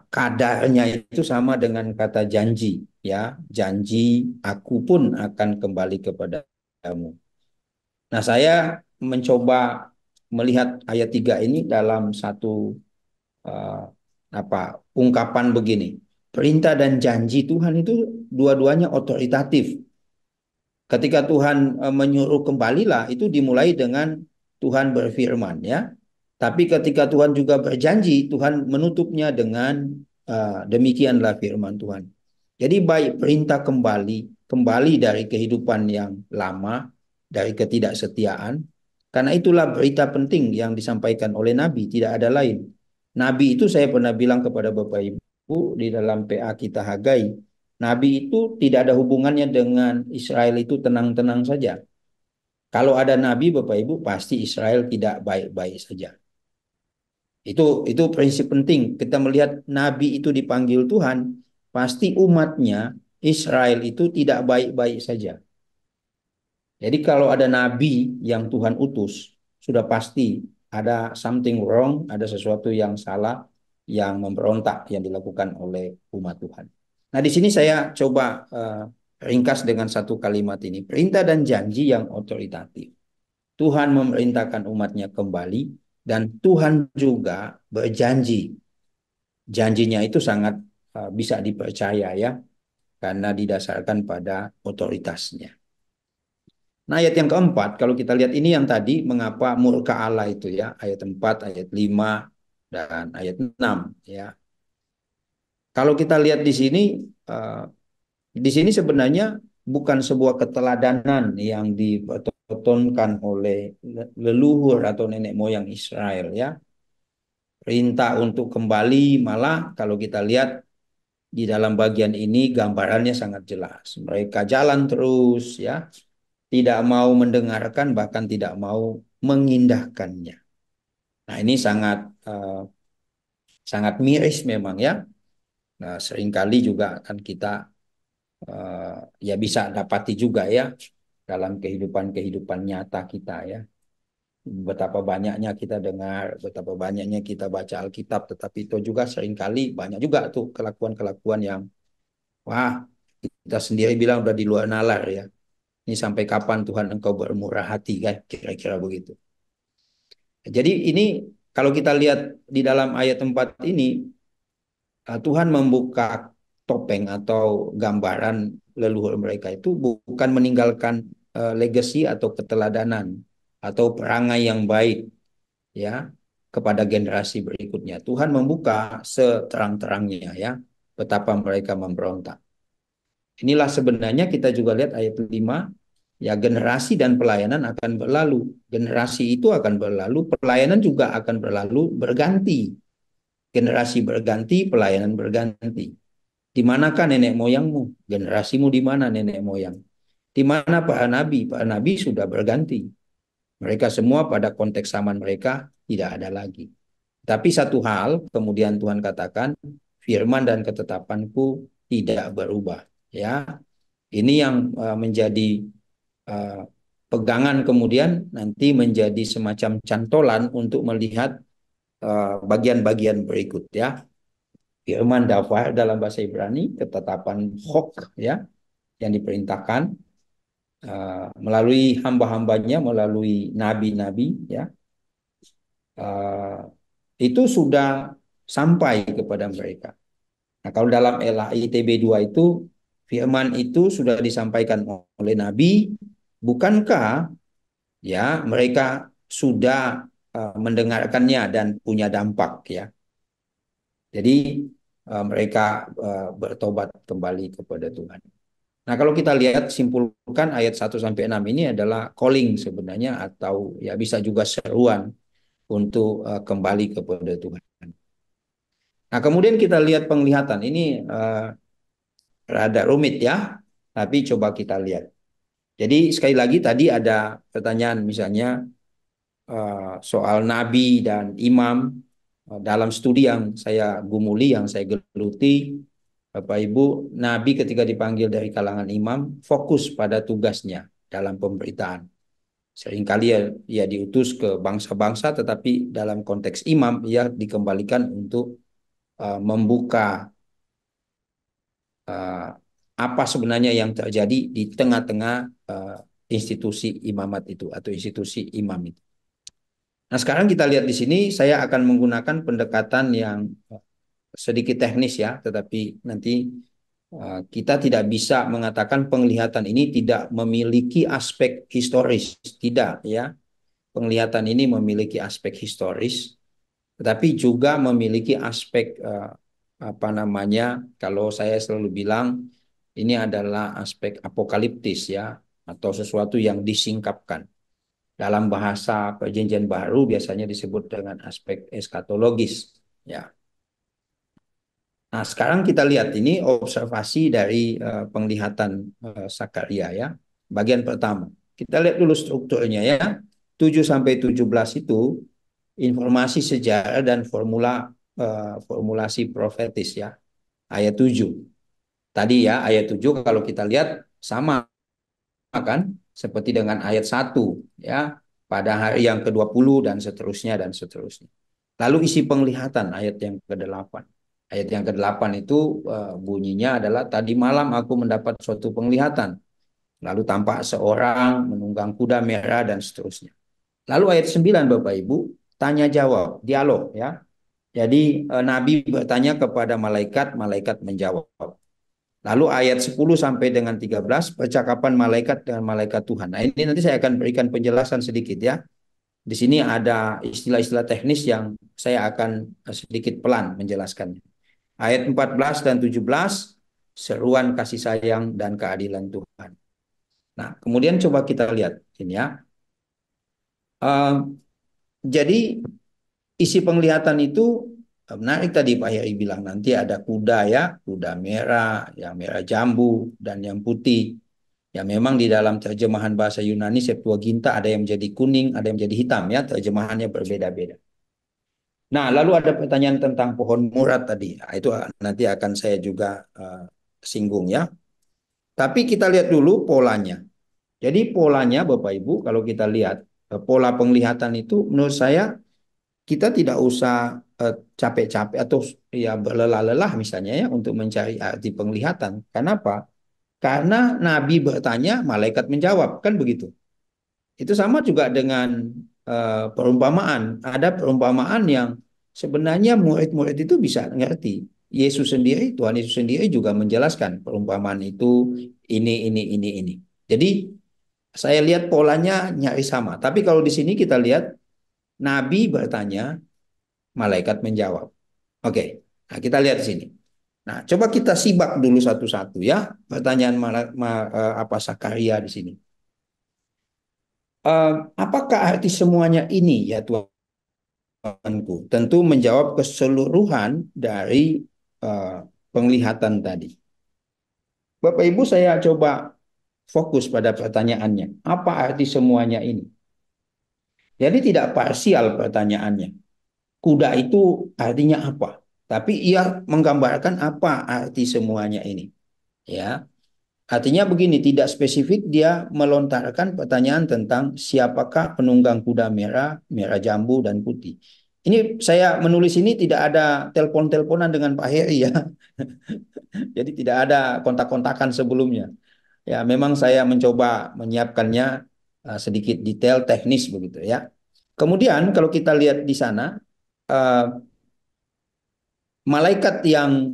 G: kadarnya itu sama dengan kata janji ya, janji aku pun akan kembali kepadamu. Nah, saya mencoba melihat ayat 3 ini dalam satu uh, ungkapan begini. Perintah dan janji Tuhan itu dua-duanya otoritatif. Ketika Tuhan menyuruh kembalilah, itu dimulai dengan Tuhan berfirman ya. Tapi ketika Tuhan juga berjanji, Tuhan menutupnya dengan demikianlah firman Tuhan. Jadi baik perintah kembali dari kehidupan yang lama, dari ketidaksetiaan. Karena itulah berita penting yang disampaikan oleh Nabi, tidak ada lain. Nabi itu saya pernah bilang kepada Bapak Ibu di dalam PA kita Hagai, Nabi itu tidak ada hubungannya dengan Israel itu tenang-tenang saja. Kalau ada Nabi Bapak Ibu pasti Israel tidak baik-baik saja. Itu prinsip penting. Kita melihat Nabi itu dipanggil Tuhan, pasti umatnya Israel itu tidak baik-baik saja. Jadi kalau ada Nabi yang Tuhan utus, sudah pasti ada something wrong, ada sesuatu yang salah, yang memberontak yang dilakukan oleh umat Tuhan. Nah, di sini saya coba ringkas dengan satu kalimat ini. Perintah dan janji yang otoritatif. Tuhan memerintahkan umatnya kembali dan Tuhan juga berjanji. Janjinya itu sangat bisa dipercaya ya, karena didasarkan pada otoritasnya. Nah, ayat yang keempat, kalau kita lihat ini yang tadi, mengapa murka Allah itu ya, ayat 4, ayat 5, dan ayat 6 ya. Kalau kita lihat di sini sebenarnya bukan sebuah keteladanan yang dipertontonkan oleh leluhur atau nenek moyang Israel ya. Perintah untuk kembali malah kalau kita lihat di dalam bagian ini gambarannya sangat jelas. Mereka jalan terus ya, tidak mau mendengarkan bahkan tidak mau mengindahkannya. Nah, ini sangat miris memang ya. Nah, seringkali juga kan kita ya bisa dapati juga ya dalam kehidupan nyata kita ya. Betapa banyaknya kita dengar, betapa banyaknya kita baca Alkitab, tetapi itu juga seringkali banyak juga tuh kelakuan-kelakuan yang wah, kita sendiri bilang udah di luar nalar ya. Ini sampai kapan Tuhan engkau bermurah hati kan, kira-kira begitu. Jadi ini kalau kita lihat di dalam ayat 4 ini, Tuhan membuka topeng atau gambaran leluhur mereka itu bukan meninggalkan legacy atau keteladanan atau perangai yang baik ya kepada generasi berikutnya. Tuhan membuka seterang-terangnya ya betapa mereka memberontak. Inilah sebenarnya kita juga lihat ayat 5, ya generasi dan pelayanan akan berlalu. Generasi itu akan berlalu, pelayanan juga akan berlalu, berganti. Generasi berganti, pelayanan berganti. Di manakah nenek moyangmu? Generasimu di mana nenek moyang? Di mana para nabi? Para nabi sudah berganti. Mereka semua pada konteks zaman mereka tidak ada lagi. Tapi satu hal, kemudian Tuhan katakan, firman dan ketetapanku tidak berubah. Ya, ini yang menjadi pegangan kemudian nanti menjadi semacam cantolan untuk melihat bagian-bagian berikut ya. Firman davar dalam bahasa Ibrani, ketetapan hok ya yang diperintahkan melalui hamba-hambanya, melalui nabi-nabi ya. Itu sudah sampai kepada mereka. Nah, kalau dalam LHITB 2 itu firman itu sudah disampaikan oleh nabi, bukankah ya mereka sudah mendengarkannya dan punya dampak ya. Jadi mereka bertobat kembali kepada Tuhan. Nah, kalau kita lihat simpulkan ayat 1 sampai 6 ini adalah calling sebenarnya atau ya bisa juga seruan untuk kembali kepada Tuhan. Nah, kemudian kita lihat penglihatan ini rada rumit ya, tapi coba kita lihat. Jadi sekali lagi tadi ada pertanyaan misalnya soal nabi dan imam dalam studi yang saya gumuli, yang saya geluti, Bapak Ibu, nabi ketika dipanggil dari kalangan imam fokus pada tugasnya dalam pemberitaan. Seringkali ia diutus ke bangsa-bangsa, tetapi dalam konteks imam ia dikembalikan untuk membuka apa sebenarnya yang terjadi di tengah-tengah institusi imamat itu atau institusi imam itu. Nah, sekarang kita lihat di sini, saya akan menggunakan pendekatan yang sedikit teknis ya, tetapi nanti kita tidak bisa mengatakan penglihatan ini tidak memiliki aspek historis, tidak ya. Penglihatan ini memiliki aspek historis, tetapi juga memiliki aspek apa namanya? Kalau saya selalu bilang ini adalah aspek apokaliptis ya, atau sesuatu yang disingkapkan. Dalam bahasa Perjanjian Baru biasanya disebut dengan aspek eskatologis ya. Nah, sekarang kita lihat ini observasi dari penglihatan Sakaria ya. Bagian pertama. Kita lihat dulu strukturnya ya. 7 sampai 17 itu informasi sejarah dan formulasi profetis ya. Ayat 7. Tadi ya ayat 7 kalau kita lihat sama kan seperti dengan ayat 1 ya, pada hari yang ke-20 dan seterusnya dan seterusnya. Lalu isi penglihatan ayat yang ke-8. Ayat yang ke-8 itu bunyinya adalah tadi malam aku mendapat suatu penglihatan. Lalu tampak seorang menunggang kuda merah dan seterusnya. Lalu ayat 9 Bapak Ibu, tanya jawab, dialog ya. Jadi Nabi bertanya kepada malaikat, malaikat menjawab. Lalu ayat 10 sampai dengan 13 percakapan malaikat dengan malaikat Tuhan. Nah, ini nanti saya akan berikan penjelasan sedikit ya. Di sini ada istilah-istilah teknis yang saya akan sedikit pelan menjelaskannya. Ayat 14 dan 17 seruan kasih sayang dan keadilan Tuhan. Nah, kemudian coba kita lihat ini ya. Jadi isi penglihatan itu menarik tadi Pak Heri bilang nanti ada kuda ya, kuda merah, yang merah jambu dan yang putih. Ya memang di dalam terjemahan bahasa Yunani Septuaginta ada yang menjadi kuning, ada yang menjadi hitam ya, terjemahannya berbeda-beda. Nah, lalu ada pertanyaan tentang pohon murad tadi. Nah, itu nanti akan saya juga singgung ya. Tapi kita lihat dulu polanya. Jadi polanya Bapak Ibu kalau kita lihat pola penglihatan itu menurut saya kita tidak usah capek-capek atau ya berlelah-lelah misalnya ya untuk mencari arti penglihatan. Kenapa? Karena Nabi bertanya, malaikat menjawab, kan begitu. Itu sama juga dengan perumpamaan. Ada perumpamaan yang sebenarnya murid-murid itu bisa ngerti. Yesus sendiri, Tuhan Yesus sendiri juga menjelaskan perumpamaan itu ini. Jadi saya lihat polanya nyaris sama. Tapi kalau di sini kita lihat Nabi bertanya, malaikat menjawab. Oke, nah kita lihat di sini. Nah, coba kita simak dulu satu-satu ya pertanyaan apa Sakaria di sini. Apakah arti semuanya ini ya Tuanku? Tentu menjawab keseluruhan dari penglihatan tadi. Bapak Ibu, saya coba fokus pada pertanyaannya. Apa arti semuanya ini? Jadi tidak parsial pertanyaannya. Kuda itu artinya apa? Tapi ia menggambarkan apa arti semuanya ini. Ya, artinya begini, tidak spesifik dia melontarkan pertanyaan tentang siapakah penunggang kuda merah, merah jambu dan putih. Ini saya menulis ini tidak ada telepon-teleponan dengan Pak Heri ya. Jadi tidak ada kontak-kontakan sebelumnya. Ya, memang saya mencoba menyiapkannya sedikit detail teknis begitu ya. Kemudian kalau kita lihat di sana eh, malaikat yang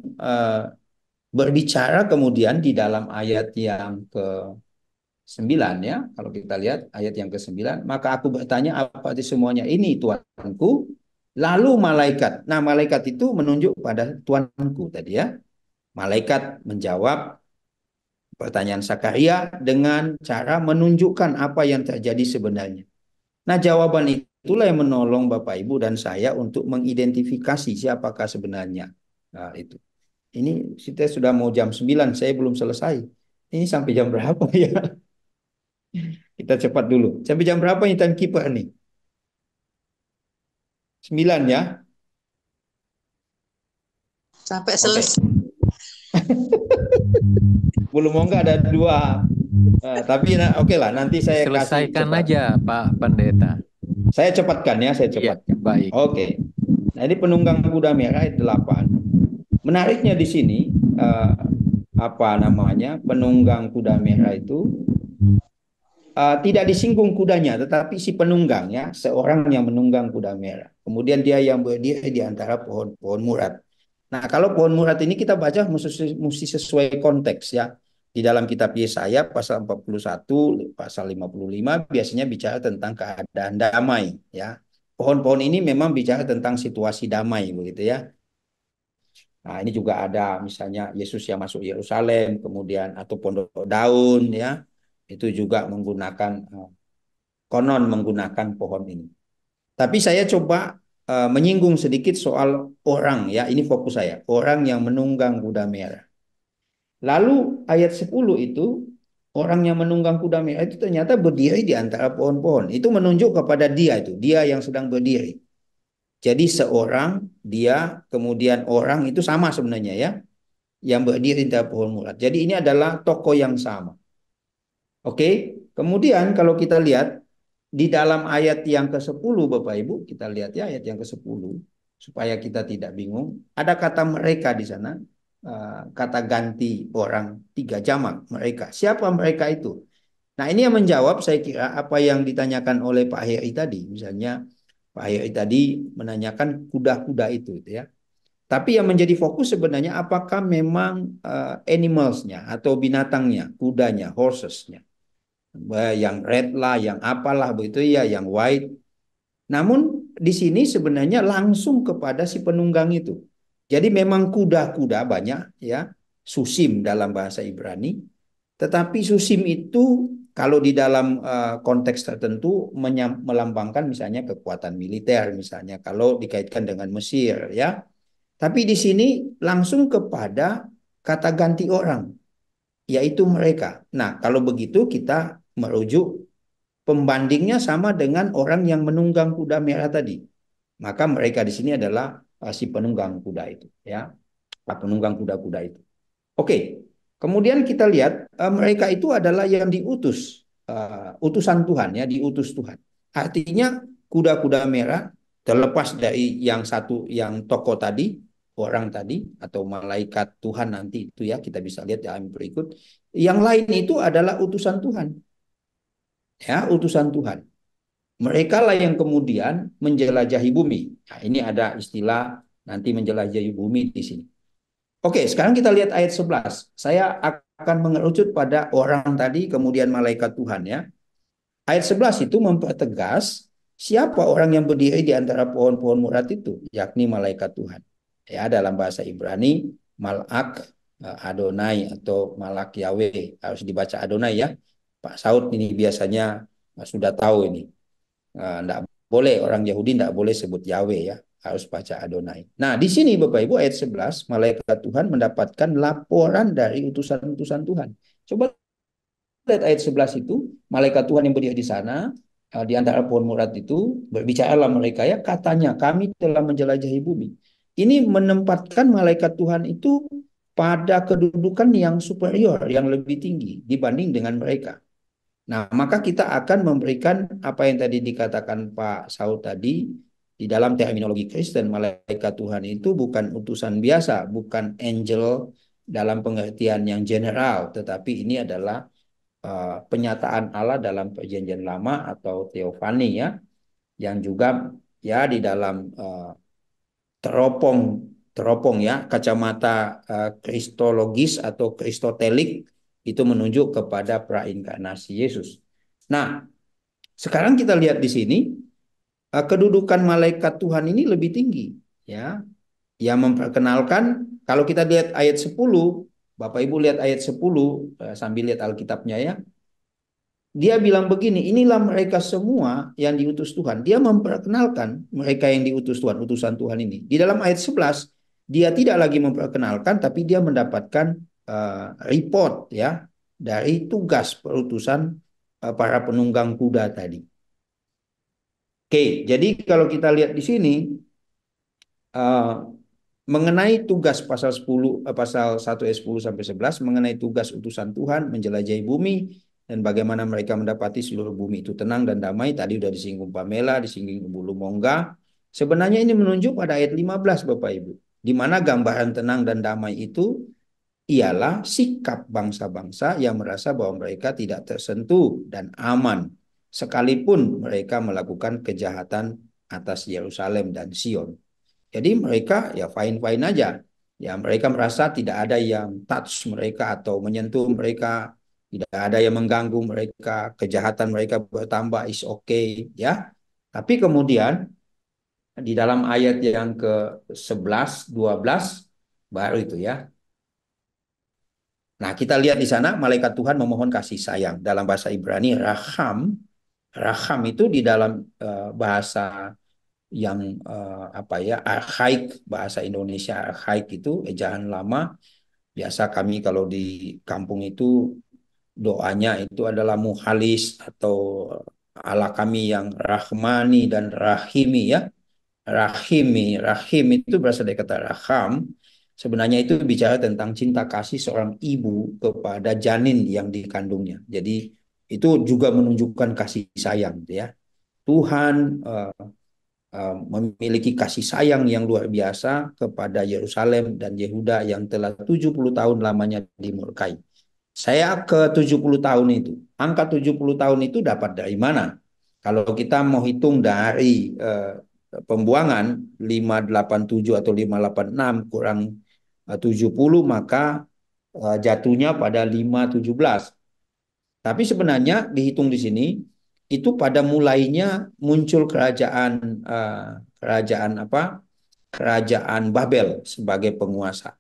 G: berbicara kemudian di dalam ayat yang ke-9 ya, kalau kita lihat ayat yang ke-9, maka aku bertanya apa itu semuanya ini Tuanku? Lalu malaikat. Nah, malaikat itu menunjuk pada Tuanku tadi ya. Malaikat menjawab pertanyaan Sakaria dengan cara menunjukkan apa yang terjadi sebenarnya. Nah, jawaban itulah yang menolong Bapak Ibu dan saya untuk mengidentifikasi siapakah sebenarnya. Nah, itu. Ini kita sudah mau jam 9, saya belum selesai. Ini sampai jam berapa ya? Kita cepat dulu. Sampai jam berapa ini timekeeper nih? 9 ya?
D: Sampai
G: Oke.
D: selesai.
G: Belum mau nggak ada 2. Tapi oke lah, nanti saya kasih
B: Selesaikan
G: cepat.
B: aja Pak Pendeta.
G: Saya cepatkan ya, saya
B: Iya,
G: cepatkan.
B: baik.
G: Oke. Nah, ini penunggang kuda merah ayat 8. Menariknya di sini apa namanya? Penunggang kuda merah itu tidak disinggung kudanya, tetapi si penunggang ya, seorang yang menunggang kuda merah. Kemudian dia yang berdiri di antara pohon-pohon murad. Nah, kalau pohon murad ini kita baca mesti sesuai konteks ya. Di dalam kitab Yesaya pasal 41, pasal 55 biasanya bicara tentang keadaan damai ya. Pohon-pohon ini memang bicara tentang situasi damai begitu ya. Nah, ini juga ada misalnya Yesus yang masuk Yerusalem, kemudian atau pondok daun ya. Itu juga menggunakan konon menggunakan pohon ini. Tapi saya coba menyinggung sedikit soal orang ya, ini fokus saya, orang yang menunggang kuda merah. Lalu ayat 10 itu, orang yang menunggang kuda merah itu ternyata berdiri di antara pohon-pohon. Itu menunjuk kepada dia itu, dia yang sedang berdiri. Jadi seorang, dia, kemudian orang itu sama sebenarnya ya, yang berdiri di antara pohon murad. Jadi ini adalah tokoh yang sama. Oke, kemudian kalau kita lihat di dalam ayat yang ke-10 Bapak Ibu, kita lihat ya ayat yang ke-10 supaya kita tidak bingung. Ada kata mereka di sana, kata ganti orang 3 jamak mereka. Siapa mereka itu? Nah, ini yang menjawab saya kira apa yang ditanyakan oleh Pak Heri tadi. Misalnya Pak Heri tadi menanyakan kuda-kuda itu ya. Tapi yang menjadi fokus sebenarnya apakah memang animalsnya atau binatangnya, kudanya, horsesnya. Yang red lah, yang apalah begitu ya, yang white. Namun di sini sebenarnya langsung kepada si penunggang itu. Jadi memang kuda-kuda banyak ya, susim dalam bahasa Ibrani. Tetapi susim itu kalau di dalam konteks tertentu melambangkan misalnya kekuatan militer misalnya kalau dikaitkan dengan Mesir ya. Tapi di sini langsung kepada kata ganti orang yaitu mereka. Nah, kalau begitu kita merujuk pembandingnya sama dengan orang yang menunggang kuda merah tadi. Maka mereka di sini adalah si penunggang kuda itu, ya, penunggang kuda-kuda itu. Oke, kemudian kita lihat mereka itu adalah yang diutus, utusan Tuhan, ya, diutus Tuhan. Artinya kuda-kuda merah terlepas dari yang satu, yang tokoh tadi, orang tadi atau malaikat Tuhan nanti itu ya kita bisa lihat dalam berikut. Yang lain itu adalah utusan Tuhan, ya, utusan Tuhan. Mereka lah yang kemudian menjelajahi bumi. Nah, ini ada istilah nanti menjelajahi bumi di sini. Oke, sekarang kita lihat ayat 11. Saya akan mengerucut pada orang tadi, kemudian malaikat Tuhan ya. Ayat 11 itu mempertegas siapa orang yang berdiri di antara pohon-pohon murad itu, yakni malaikat Tuhan. Ya, dalam bahasa Ibrani, Malak Adonai atau Malak Yahweh, harus dibaca Adonai ya. Pak Saud ini biasanya sudah tahu ini. Enggak boleh, orang Yahudi enggak boleh sebut Yahweh ya, harus baca Adonai. Nah, di sini Bapak Ibu ayat 11, malaikat Tuhan mendapatkan laporan dari utusan-utusan Tuhan. Coba lihat ayat 11 itu, malaikat Tuhan yang berdiri di sana, di antara pohon murad itu, berbicaralah mereka ya, katanya kami telah menjelajahi bumi. Ini menempatkan malaikat Tuhan itu pada kedudukan yang superior, yang lebih tinggi dibanding dengan mereka. Nah, maka kita akan memberikan apa yang tadi dikatakan Pak Saud tadi, di dalam terminologi Kristen, malaikat Tuhan itu bukan utusan biasa, bukan angel dalam pengertian yang general, tetapi ini adalah penyataan Allah dalam perjanjian lama atau teofani ya, yang juga ya di dalam teropong teropong ya, kacamata kristologis atau kristotelik itu menunjuk kepada prainkarnasi Yesus. Nah, sekarang kita lihat di sini kedudukan malaikat Tuhan ini lebih tinggi ya, yang memperkenalkan. Kalau kita lihat ayat 10, Bapak Ibu lihat ayat 10 sambil lihat Alkitabnya ya. Dia bilang begini, inilah mereka semua yang diutus Tuhan. Dia memperkenalkan mereka yang diutus Tuhan, utusan Tuhan ini. Di dalam ayat 11, dia tidak lagi memperkenalkan, tapi dia mendapatkan report ya dari tugas perutusan para penunggang kuda tadi. Oke, jadi kalau kita lihat di sini, mengenai tugas pasal 10, pasal 1 ayat 10 sampai 11, mengenai tugas utusan Tuhan menjelajahi bumi, dan bagaimana mereka mendapati seluruh bumi itu tenang dan damai. Tadi udah disinggung Pamela, disinggung Bulu Mongga. Sebenarnya ini menunjuk pada ayat 15 Bapak Ibu, di mana gambaran tenang dan damai itu ialah sikap bangsa-bangsa yang merasa bahwa mereka tidak tersentuh dan aman, sekalipun mereka melakukan kejahatan atas Yerusalem dan Sion. Jadi mereka ya fine-fine aja. Ya, mereka merasa tidak ada yang touch mereka atau menyentuh mereka, tidak ada yang mengganggu mereka, kejahatan mereka bertambah, is okay ya. Tapi kemudian di dalam ayat yang ke-11, 12 baru itu ya. Nah, kita lihat di sana malaikat Tuhan memohon kasih sayang. Dalam bahasa Ibrani raham, raham itu di dalam bahasa yang apa ya, arkaik, bahasa Indonesia arkaik itu ejaan lama. Biasa kami kalau di kampung itu doanya itu adalah muhalis, atau Allah kami yang rahmani dan rahimi ya. Rahim itu berasal dari kata raham. Sebenarnya itu bicara tentang cinta kasih seorang ibu kepada janin yang dikandungnya. Jadi itu juga menunjukkan kasih sayang ya. Tuhan memiliki kasih sayang yang luar biasa kepada Yerusalem dan Yehuda yang telah 70 tahun lamanya dimurkai. Saya ke 70 tahun itu. Angka 70 tahun itu dapat dari mana? Kalau kita mau hitung dari pembuangan 587 atau 586 kurang 70, maka jatuhnya pada 517. Tapi sebenarnya dihitung di sini itu pada mulainya muncul kerajaan apa? Kerajaan Babel sebagai penguasa.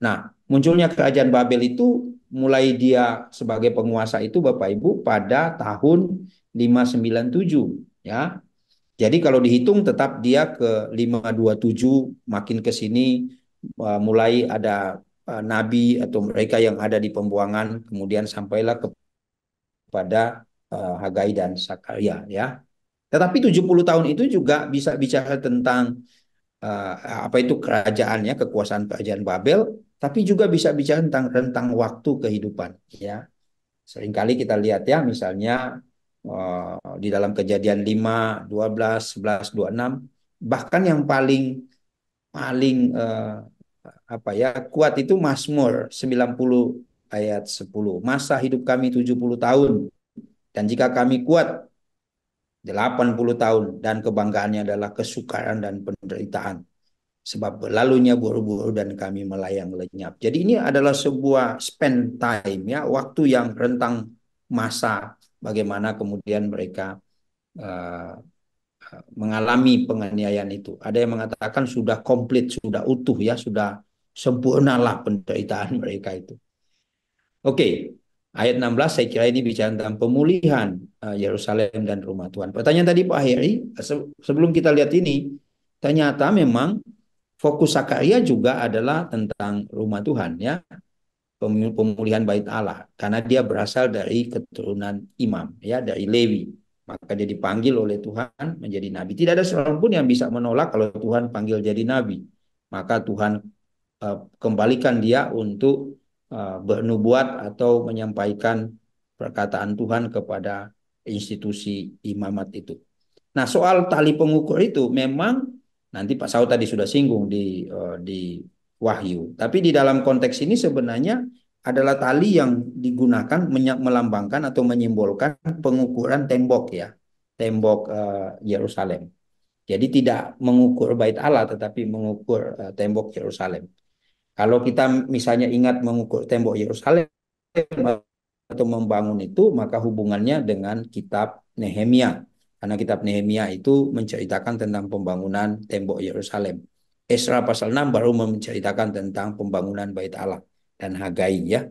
G: Nah, munculnya kerajaan Babel itu mulai dia sebagai penguasa itu Bapak Ibu pada tahun 597 ya. Jadi kalau dihitung tetap dia ke 527, makin ke sini mulai ada nabi atau mereka yang ada di pembuangan, kemudian sampailah kepada Hagai dan Sakaria ya. Tetapi 70 tahun itu juga bisa bicara tentang apa itu kerajaannya, kekuasaan kerajaan Babel, tapi juga bisa bicara tentang rentang waktu kehidupan ya. Seringkali kita lihat ya, misalnya di dalam Kejadian 5, 12, 11, 26, bahkan yang paling paling apa ya kuat itu Mazmur 90 ayat 10. Masa hidup kami 70 tahun, dan jika kami kuat 80 tahun, dan kebanggaannya adalah kesukaran dan penderitaan. Sebab berlalunya buru-buru dan kami melayang lenyap. Jadi ini adalah sebuah spend time ya, waktu yang rentang masa bagaimana kemudian mereka uh, mengalami penganiayaan itu. Ada yang mengatakan sudah komplit, sudah utuh ya, sudah sempurnalah penderitaan mereka itu. Oke, ayat 16 saya kira ini bicara tentang pemulihan Yerusalem dan rumah Tuhan. Pertanyaan tadi Pak Heri, sebelum kita lihat ini, ternyata memang fokus Sakaria juga adalah tentang rumah Tuhan ya, pemulihan bait Allah, karena dia berasal dari keturunan imam ya, dari Lewi. Maka dia dipanggil oleh Tuhan menjadi nabi. Tidak ada seorang pun yang bisa menolak kalau Tuhan panggil jadi nabi. Maka Tuhan kembalikan dia untuk bernubuat atau menyampaikan perkataan Tuhan kepada institusi imamat itu. Nah, soal tali pengukur itu memang nanti Pak Saud tadi sudah singgung di Wahyu. Tapi di dalam konteks ini sebenarnya adalah tali yang digunakan melambangkan atau menyimbolkan pengukuran tembok ya, tembok Yerusalem. Jadi tidak mengukur bait Allah tetapi mengukur tembok Yerusalem. Kalau kita misalnya ingat mengukur tembok Yerusalem atau membangun itu, maka hubungannya dengan kitab Nehemia. Karena kitab Nehemia itu menceritakan tentang pembangunan tembok Yerusalem. Esra pasal 6 baru menceritakan tentang pembangunan bait Allah dan Hagai ya.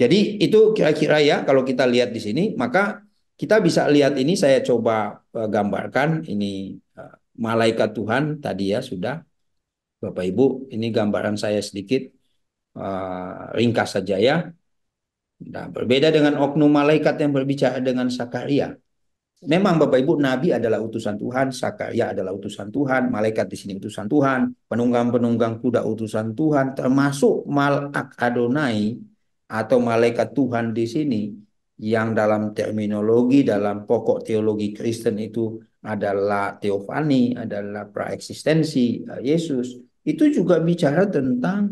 G: Jadi itu kira-kira ya kalau kita lihat di sini, maka kita bisa lihat ini saya coba gambarkan ini malaikat Tuhan tadi ya sudah. Bapak Ibu, ini gambaran saya sedikit ringkas saja ya. Nah, berbeda dengan oknum malaikat yang berbicara dengan Sakaria. Memang Bapak Ibu, Nabi adalah utusan Tuhan, Sakaria adalah utusan Tuhan, malaikat di sini utusan Tuhan, penunggang-penunggang kuda utusan Tuhan, termasuk Malak Adonai atau malaikat Tuhan di sini yang dalam terminologi, dalam pokok teologi Kristen itu adalah teofani, adalah praeksistensi Yesus. Itu juga bicara tentang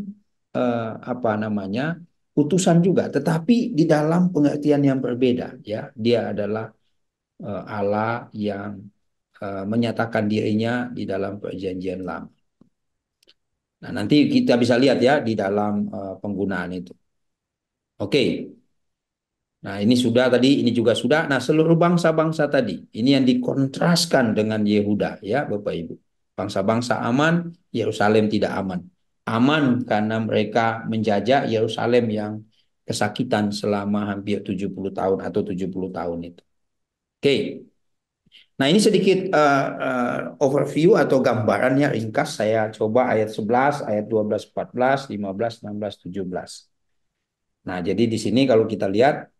G: apa namanya utusan juga, tetapi di dalam pengertian yang berbeda ya. Dia adalah Allah yang menyatakan dirinya di dalam perjanjian lama. Nah, nanti kita bisa lihat ya di dalam penggunaan itu. Oke. Nah, ini sudah tadi, ini juga sudah. Nah, seluruh bangsa-bangsa tadi, ini yang dikontraskan dengan Yehuda ya, Bapak Ibu. Bangsa-bangsa aman, Yerusalem tidak aman. Aman karena mereka menjajah Yerusalem yang kesakitan selama hampir 70 tahun atau 70 tahun itu. Oke. Nah, ini sedikit overview atau gambarannya ringkas. Saya coba ayat 11, ayat 12, 14, 15, 16, 17. Nah, jadi di sini kalau kita lihat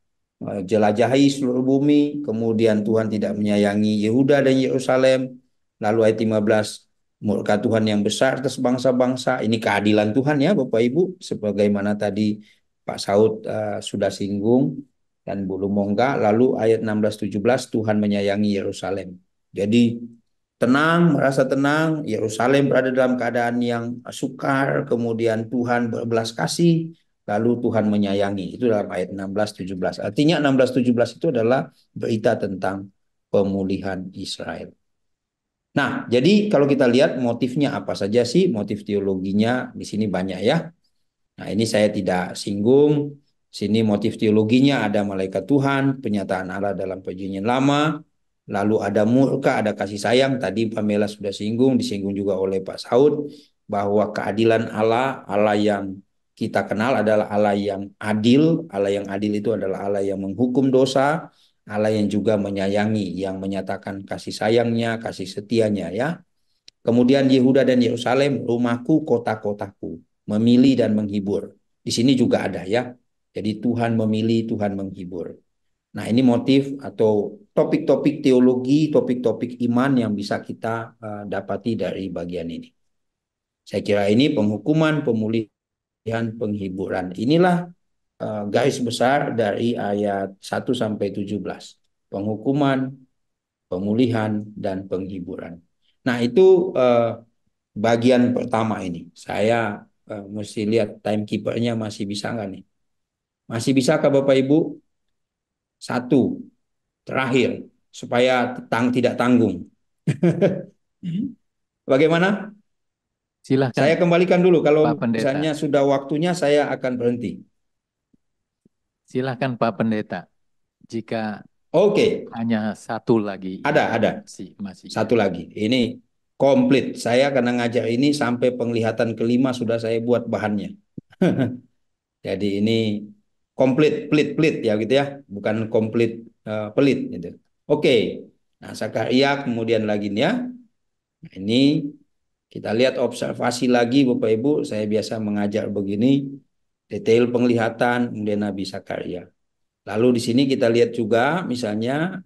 G: jelajahi seluruh bumi, kemudian Tuhan tidak menyayangi Yehuda dan Yerusalem. Lalu ayat 15, murka Tuhan yang besar atas bangsa-bangsa. Ini keadilan Tuhan ya Bapak Ibu, sebagaimana tadi Pak Saud sudah singgung dan Bu Lumongga. Lalu ayat 16-17, Tuhan menyayangi Yerusalem. Jadi tenang, merasa tenang, Yerusalem berada dalam keadaan yang sukar, kemudian Tuhan berbelas kasih, lalu Tuhan menyayangi. Itu dalam ayat 16-17. Artinya 16-17 itu adalah berita tentang pemulihan Israel. Nah, jadi kalau kita lihat motifnya apa saja sih? Motif teologinya di sini banyak ya. Nah, ini saya tidak singgung. Sini motif teologinya ada malaikat Tuhan, penyataan Allah dalam perjanjian lama, lalu ada murka, ada kasih sayang. Tadi Pamela sudah singgung, disinggung juga oleh Pak Saud, bahwa keadilan Allah, Allah yang kita kenal adalah Allah yang adil. Allah yang adil itu adalah Allah yang menghukum dosa, Allah yang juga menyayangi, yang menyatakan kasih sayangnya, kasih setianya ya. Kemudian Yehuda dan Yerusalem, rumahku, kota-kotaku, memilih dan menghibur. Di sini juga ada ya. Jadi Tuhan memilih, Tuhan menghibur. Nah, ini motif atau topik-topik teologi, topik-topik iman yang bisa kita dapati dari bagian ini. Saya kira ini penghukuman, pemulihan, penghiburan. Inilah garis besar dari ayat 1 sampai 17. Penghukuman, pemulihan, dan penghiburan. Nah, itu bagian pertama ini. Saya mesti lihat timekeepernya masih bisa nggak nih? Masih bisakah Bapak Ibu? Satu, terakhir, supaya tidak tanggung. Bagaimana?
B: Silahkan
G: Saya kembalikan dulu. Kalau
B: Pak Pendeta.
G: misalnya sudah waktunya, saya akan berhenti.
B: Silahkan Pak Pendeta. jika
G: Oke,
B: hanya satu lagi
G: ada.
B: masih
G: Satu lagi. Ini komplit. Saya karena ngajar ini sampai penglihatan kelima sudah saya buat bahannya. Jadi ini komplit, pelit ya gitu ya, bukan komplit pelit gitu. Oke. Nah, Sakaria kemudian lagi nih ya. Nah, ini kita lihat observasi lagi Bapak Ibu, saya biasa mengajar begini, detail penglihatan kemudian Nabi Sakaria. Lalu di sini kita lihat juga misalnya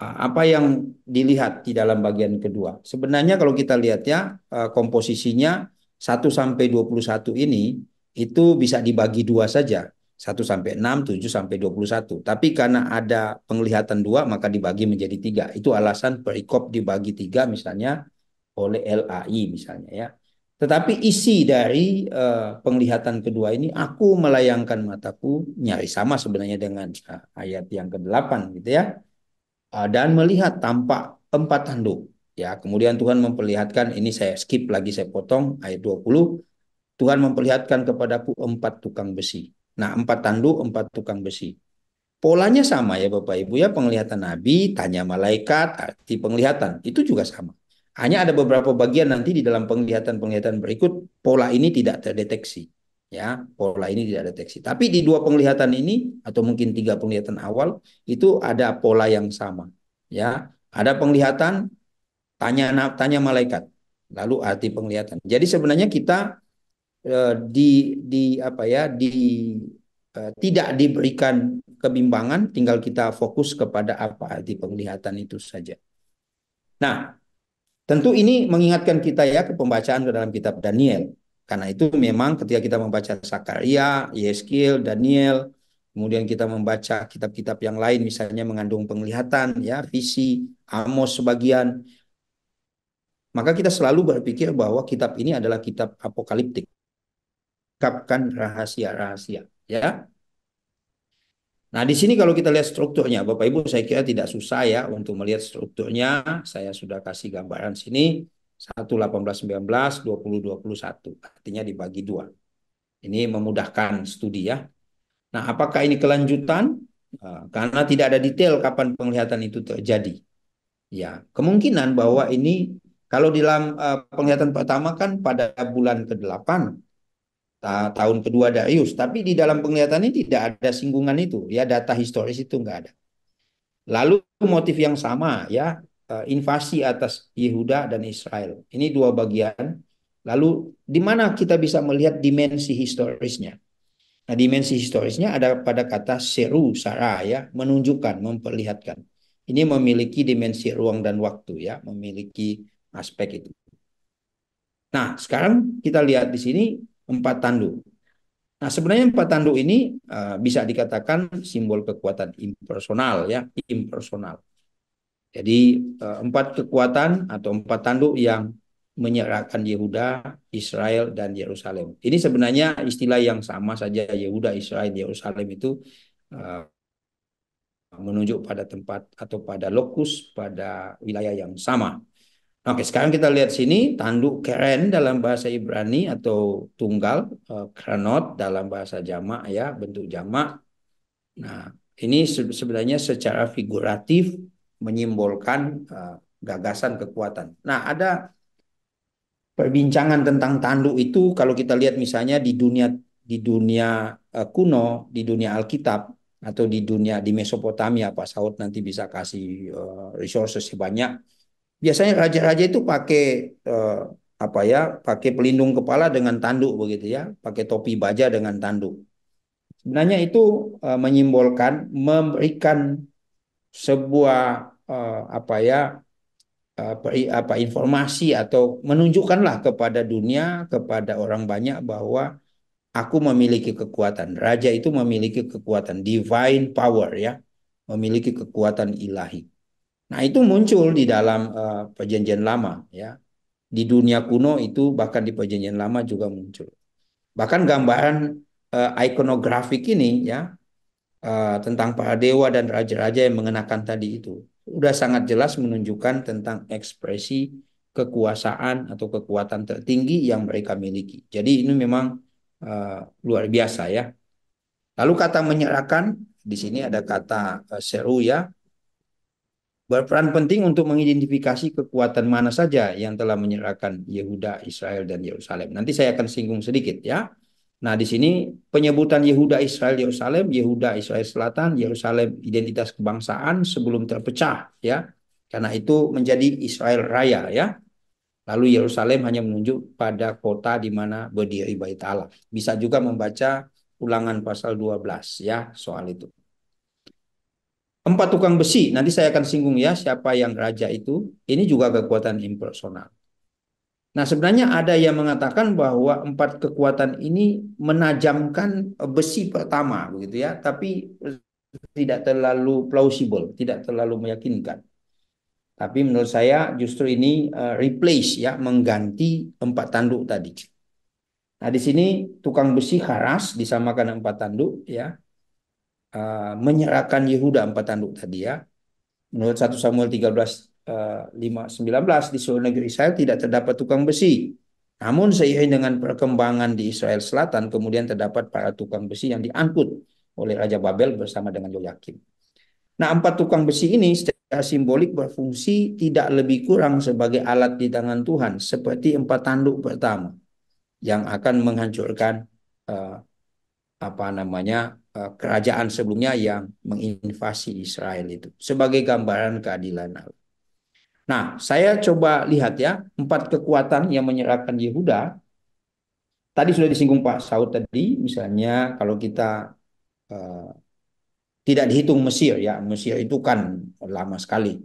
G: apa yang dilihat di dalam bagian kedua. Sebenarnya kalau kita lihat ya komposisinya 1 sampai 21 ini itu bisa dibagi dua saja. 1 sampai 6, 7 sampai 21. Tapi karena ada penglihatan dua maka dibagi menjadi tiga. Itu alasan perikop dibagi tiga misalnya oleh LAI misalnya ya. Tetapi isi dari penglihatan kedua ini aku melayangkan mataku nyaris sama sebenarnya dengan ayat yang ke-8 gitu ya. Dan melihat tampak 4 tanduk. Ya, kemudian Tuhan memperlihatkan, ini saya skip lagi, saya potong ayat 20. Tuhan memperlihatkan kepadaku 4 tukang besi. Nah, 4 tanduk, 4 tukang besi. Polanya sama ya Bapak Ibu ya, penglihatan Nabi, tanya malaikat, arti penglihatan, itu juga sama. Hanya ada beberapa bagian nanti di dalam penglihatan-penglihatan berikut, pola ini tidak terdeteksi. Ya, pola ini tidak deteksi. Tapi di 2 penglihatan ini, atau mungkin 3 penglihatan awal, itu ada pola yang sama. Ya, ada penglihatan, tanya malaikat, lalu arti penglihatan. Jadi sebenarnya kita di apa ya tidak diberikan kebimbangan, tinggal kita fokus kepada apa arti penglihatan itu saja. Nah, tentu ini mengingatkan kita ya ke pembacaan ke dalam kitab Daniel. Karena itu memang ketika kita membaca Sakaria, Yeskiel, Daniel, kemudian kita membaca kitab-kitab yang lain misalnya mengandung penglihatan ya, visi, Amos sebagian, maka kita selalu berpikir bahwa kitab ini adalah kitab apokaliptik, mengungkapkan rahasia-rahasia ya. Nah, di sini kalau kita lihat strukturnya, Bapak Ibu, saya kira tidak susah ya untuk melihat strukturnya. Saya sudah kasih gambaran sini, 1, 18, 19, 20, 21. Artinya dibagi 2. Ini memudahkan studi ya. Nah, apakah ini kelanjutan? Karena tidak ada detail kapan penglihatan itu terjadi. Ya, kemungkinan bahwa ini, kalau di dalam penglihatan pertama kan pada bulan ke-8, tahun kedua Darius, tapi di dalam penglihatan ini tidak ada singgungan itu ya, data historis itu enggak ada. Lalu motif yang sama ya, invasi atas Yehuda dan Israel. Ini 2 bagian. Lalu di mana kita bisa melihat dimensi historisnya? Nah, dimensi historisnya ada pada kata seru sara ya, menunjukkan, memperlihatkan. Ini memiliki dimensi ruang dan waktu ya, memiliki aspek itu. Nah, sekarang kita lihat di sini 4 tanduk. Nah, sebenarnya 4 tanduk ini bisa dikatakan simbol kekuatan impersonal ya, impersonal. Jadi 4 kekuatan atau 4 tanduk yang menyerahkan Yehuda, Israel, dan Yerusalem. Ini sebenarnya istilah yang sama saja, Yehuda, Israel, Yerusalem itu menunjuk pada tempat atau pada lokus, pada wilayah yang sama. Oke, sekarang kita lihat sini tanduk keren dalam bahasa Ibrani atau tunggal, kranot dalam bahasa jamak ya, bentuk jamak. Nah, ini sebenarnya secara figuratif menyimbolkan gagasan kekuatan. Nah, ada perbincangan tentang tanduk itu kalau kita lihat misalnya di dunia kuno, di dunia Alkitab atau di dunia di Mesopotamia, Pak Saud nanti bisa kasih resources banyak. Biasanya raja-raja itu pakai apa ya, pakai pelindung kepala dengan tanduk begitu ya, pakai topi baja dengan tanduk. Sebenarnya itu menyimbolkan memberikan sebuah apa ya informasi atau menunjukkanlah kepada dunia, kepada orang banyak bahwa aku memiliki kekuatan. Raja itu memiliki kekuatan divine power ya, memiliki kekuatan ilahi. Nah, itu muncul di dalam Perjanjian Lama ya. Di dunia kuno itu bahkan di Perjanjian Lama juga muncul. Bahkan gambaran ikonografik ini ya tentang para dewa dan raja-raja yang mengenakan tadi itu sudah sangat jelas menunjukkan tentang ekspresi kekuasaan atau kekuatan tertinggi yang mereka miliki. Jadi ini memang luar biasa ya. Lalu kata menyerahkan di sini ada kata seru ya, berperan penting untuk mengidentifikasi kekuatan mana saja yang telah menyerahkan Yehuda, Israel, dan Yerusalem. Nanti saya akan singgung sedikit ya. Nah, di sini penyebutan Yehuda, Israel, Yerusalem, Yehuda, Israel Selatan, Yerusalem, identitas kebangsaan sebelum terpecah ya. Karena itu menjadi Israel Raya ya. Lalu Yerusalem hanya menunjuk pada kota di mana berdiri Bait Allah. Bisa juga membaca Ulangan pasal 12 ya soal itu. 4 tukang besi, nanti saya akan singgung ya siapa yang raja itu. Ini juga kekuatan impersonal. Nah, sebenarnya ada yang mengatakan bahwa 4 kekuatan ini menajamkan besi pertama, begitu ya, tapi tidak terlalu plausible, tidak terlalu meyakinkan. Tapi menurut saya justru ini replace ya, mengganti 4 tanduk tadi. Nah, di sini tukang besi Haras disamakan 4 tanduk ya, menyerahkan Yehuda 4 tanduk tadi ya. Menurut 1 Samuel 13 5-19 di seluruh negeri Israel tidak terdapat tukang besi. Namun seiring dengan perkembangan di Israel Selatan kemudian terdapat para tukang besi yang diangkut oleh Raja Babel bersama dengan Yoyakim. Nah, 4 tukang besi ini secara simbolik berfungsi tidak lebih kurang sebagai alat di tangan Tuhan seperti 4 tanduk pertama yang akan menghancurkan kerajaan sebelumnya yang menginvasi Israel itu sebagai gambaran keadilan Allah. Nah, saya coba lihat ya 4 kekuatan yang menyerahkan Yehuda. Tadi sudah disinggung Pak Saud tadi, misalnya kalau kita tidak dihitung Mesir ya, Mesir itu kan lama sekali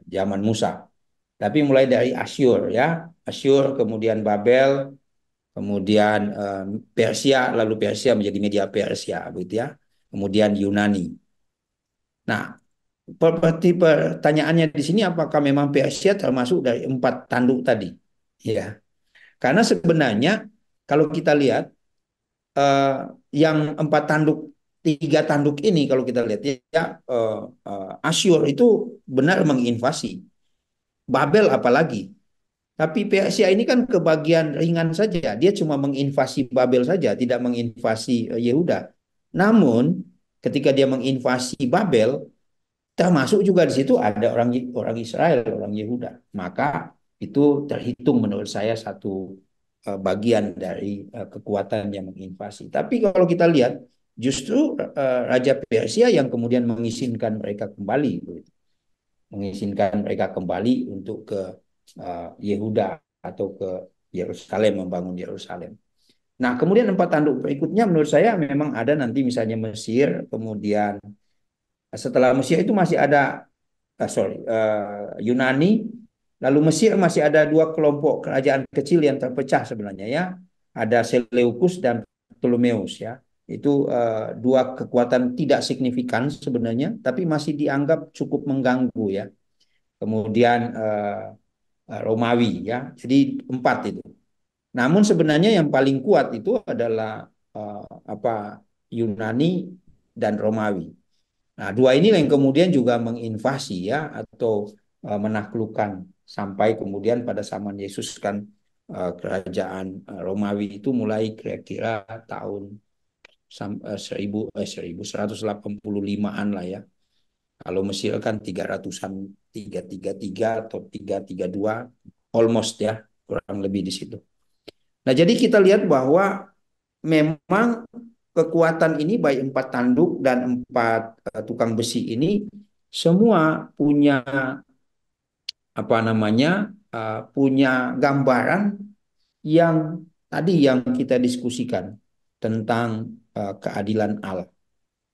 G: zaman Musa. Tapi mulai dari Asyur ya, Asyur kemudian Babel, kemudian Persia, lalu Persia menjadi media Persia, begitu ya. Kemudian Yunani. Nah, pertanyaannya di sini apakah memang Persia termasuk dari 4 tanduk tadi? Ya, karena sebenarnya kalau kita lihat yang 4 tanduk, 3 tanduk ini kalau kita lihat ya, Asyur itu benar menginvasi. Babel apalagi. Tapi Persia ini kan kebagian ringan saja. Dia cuma menginvasi Babel saja, tidak menginvasi Yehuda. Namun ketika dia menginvasi Babel, termasuk juga di situ ada orang Israel, orang Yehuda. Maka itu terhitung menurut saya satu bagian dari kekuatan yang menginvasi. Tapi kalau kita lihat, justru Raja Persia yang kemudian mengizinkan mereka kembali, mengizinkan mereka kembali untuk ke Yehuda atau ke Yerusalem, membangun Yerusalem. Nah, kemudian 4 tanduk berikutnya menurut saya memang ada nanti misalnya Mesir, kemudian setelah Mesir itu masih ada Yunani, lalu Mesir masih ada 2 kelompok kerajaan kecil yang terpecah sebenarnya ya. Ada Seleukus dan Ptolemeus ya. Itu 2 kekuatan tidak signifikan sebenarnya, tapi masih dianggap cukup mengganggu ya. Kemudian Romawi ya. Jadi 4 itu. Namun sebenarnya yang paling kuat itu adalah Yunani dan Romawi. Nah, 2 ini yang kemudian juga menginvasi ya atau menaklukkan sampai kemudian pada zaman Yesus kan kerajaan Romawi itu mulai kira-kira tahun 1185-an lah ya. Kalau Mesir kan 300-an, 333 atau 332, almost ya, kurang lebih di situ. Nah, jadi kita lihat bahwa memang kekuatan ini baik 4 tanduk dan 4 tukang besi ini semua punya punya gambaran yang tadi yang kita diskusikan tentang keadilan Allah.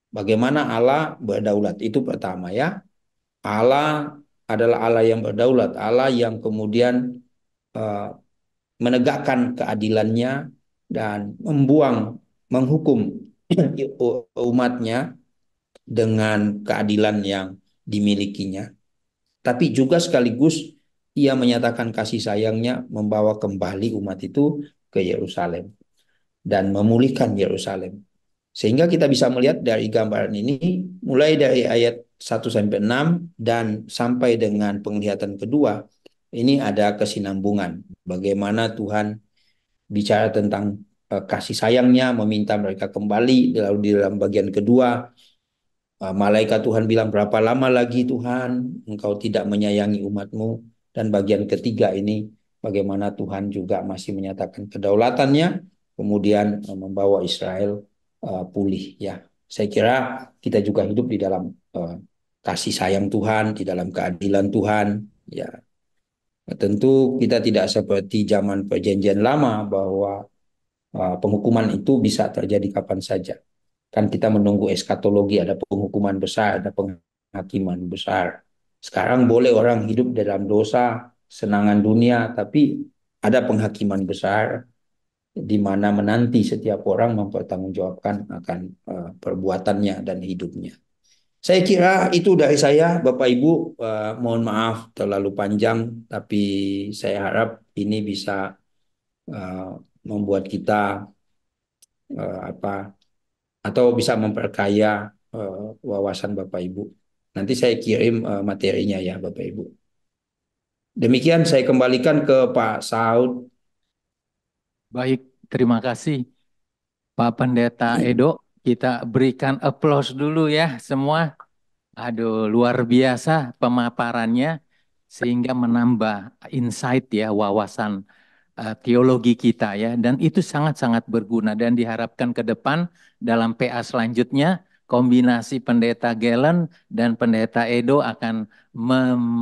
G: Bagaimana Allah berdaulat, itu pertama ya. Allah adalah Allah yang berdaulat, Allah yang kemudian menegakkan keadilannya dan menghukum umatnya dengan keadilan yang dimilikinya. Tapi juga sekaligus ia menyatakan kasih sayangnya membawa kembali umat itu ke Yerusalem dan memulihkan Yerusalem. Sehingga kita bisa melihat dari gambaran ini mulai dari ayat 1-6 dan sampai dengan penglihatan kedua, ini ada kesinambungan. Bagaimana Tuhan bicara tentang kasih sayangnya, meminta mereka kembali. Lalu di dalam bagian kedua, Malaikat Tuhan bilang, berapa lama lagi Tuhan engkau tidak menyayangi umatmu? Dan bagian ketiga ini, bagaimana Tuhan juga masih menyatakan kedaulatannya, kemudian membawa Israel pulih. Ya, saya kira kita juga hidup di dalam kasih sayang Tuhan, di dalam keadilan Tuhan. Ya, tentu kita tidak seperti zaman perjanjian lama bahwa penghukuman itu bisa terjadi kapan saja. Kan kita menunggu eskatologi, ada penghukuman besar, ada penghakiman besar. Sekarang boleh orang hidup dalam dosa, senangan dunia, tapi ada penghakiman besar di mana menanti setiap orang mempertanggungjawabkan akan perbuatannya dan hidupnya. Saya kira itu dari saya, Bapak Ibu. Mohon maaf terlalu panjang, tapi saya harap ini bisa uh, membuat kita apa atau bisa memperkaya wawasan Bapak Ibu. Nanti saya kirim materinya ya Bapak Ibu. Demikian saya kembalikan ke Pak Saud.
B: Baik, terima kasih Pak Pendeta Edo. Kita berikan applause dulu ya semua. Aduh, luar biasa pemaparannya sehingga menambah insight ya, wawasan teologi kita ya. Dan itu sangat-sangat berguna dan diharapkan ke depan dalam PA selanjutnya kombinasi Pendeta Galen dan Pendeta Edo akan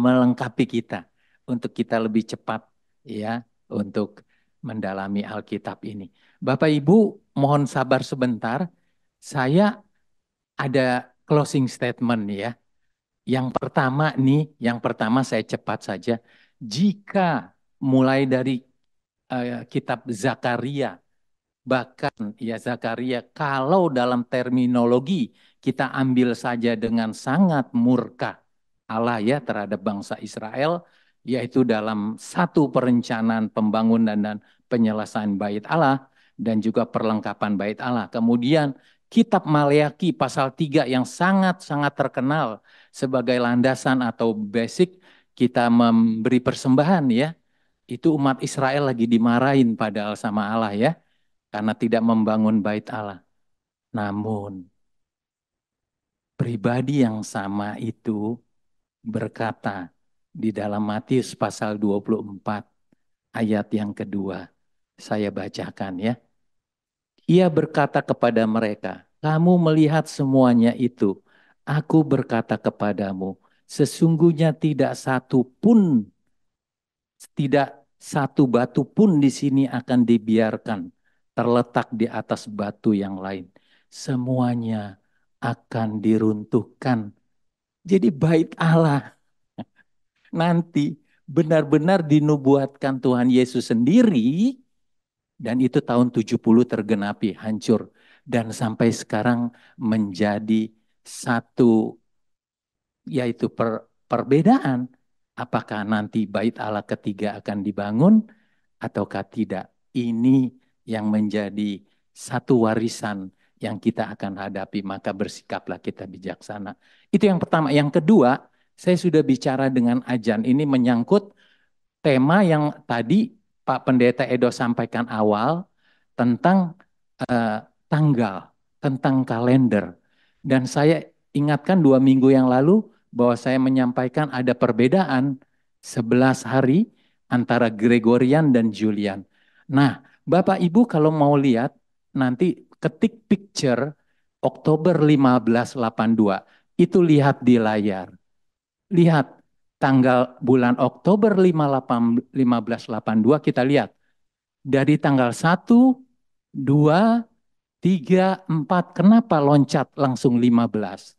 B: melengkapi kita untuk kita lebih cepat ya untuk mendalami Alkitab ini. Bapak Ibu mohon sabar sebentar. Saya ada closing statement ya. Yang pertama saya cepat saja. Jika mulai dari kitab Zakaria, bahkan ya Zakaria, kalau dalam terminologi kita ambil saja dengan sangat murka Allah ya terhadap bangsa Israel, yaitu dalam satu perencanaan pembangunan dan penyelesaian bait Allah dan juga perlengkapan bait Allah. Kemudian kitab Maleakhi pasal 3 yang sangat-sangat terkenal sebagai landasan atau basic kita memberi persembahan ya. Itu umat Israel lagi dimarahin padahal sama Allah ya. Karena tidak membangun bait Allah. Namun pribadi yang sama itu berkata di dalam Matius pasal 24 ayat yang kedua. Saya bacakan ya. Ia berkata kepada mereka, kamu melihat semuanya itu. Aku berkata kepadamu, sesungguhnya tidak satu batu pun di sini akan dibiarkan terletak di atas batu yang lain. Semuanya akan diruntuhkan. Jadi bait Allah nanti benar-benar dinubuatkan Tuhan Yesus sendiri dan itu tahun 70 tergenapi, hancur. Dan sampai sekarang menjadi satu yaitu perbedaan. Apakah nanti bait Allah ketiga akan dibangun ataukah tidak? Ini yang menjadi satu warisan yang kita akan hadapi, maka bersikaplah kita bijaksana. Itu yang pertama. Yang kedua, saya sudah bicara dengan Ajan. Ini menyangkut tema yang tadi Pak Pendeta Edo sampaikan awal tentang uh, tanggal, tentang kalender. Dan saya ingatkan 2 minggu yang lalu bahwa saya menyampaikan ada perbedaan 11 hari antara Gregorian dan Julian. Nah, Bapak Ibu kalau mau lihat, nanti ketik picture Oktober 1582, itu lihat di layar. Lihat tanggal bulan Oktober 1582 kita lihat. Dari tanggal 1, 2, 3, 4, kenapa loncat langsung 15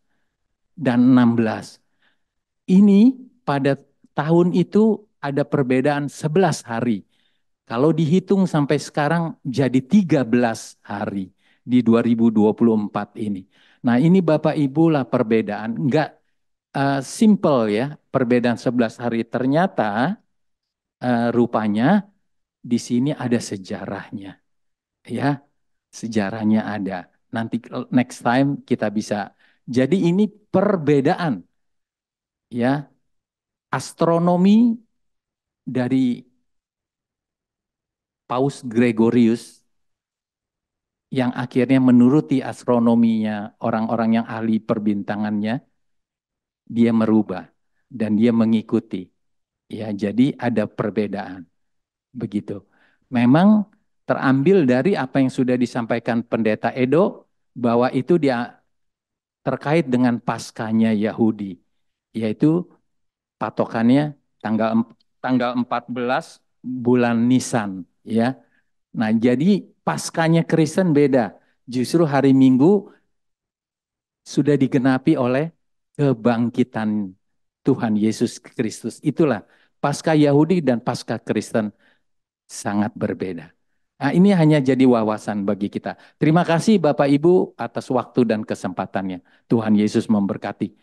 B: dan 16? Ini pada tahun itu ada perbedaan 11 hari. Kalau dihitung sampai sekarang jadi 13 hari di 2024 ini. Nah ini Bapak Ibu lah perbedaan. Enggak simple ya, perbedaan 11 hari. Ternyata rupanya di sini ada sejarahnya. Ya, sejarahnya ada. Nanti next time kita bisa. Jadi ini perbedaan ya astronomi dari Paus Gregorius yang akhirnya menuruti astronominya orang-orang yang ahli perbintangannya, dia merubah dan dia mengikuti. Ya, jadi ada perbedaan. Begitu. Memang terambil dari apa yang sudah disampaikan Pendeta Edo, bahwa itu dia terkait dengan Paskahnya Yahudi, yaitu patokannya tanggal 14 bulan Nisan, ya. Nah, jadi Paskahnya Kristen beda. Justru hari Minggu sudah digenapi oleh kebangkitan Tuhan Yesus Kristus. Itulah Paskah Yahudi dan Paskah Kristen sangat berbeda. Nah, ini hanya jadi wawasan bagi kita. Terima kasih Bapak Ibu atas waktu dan kesempatannya. Tuhan Yesus memberkati.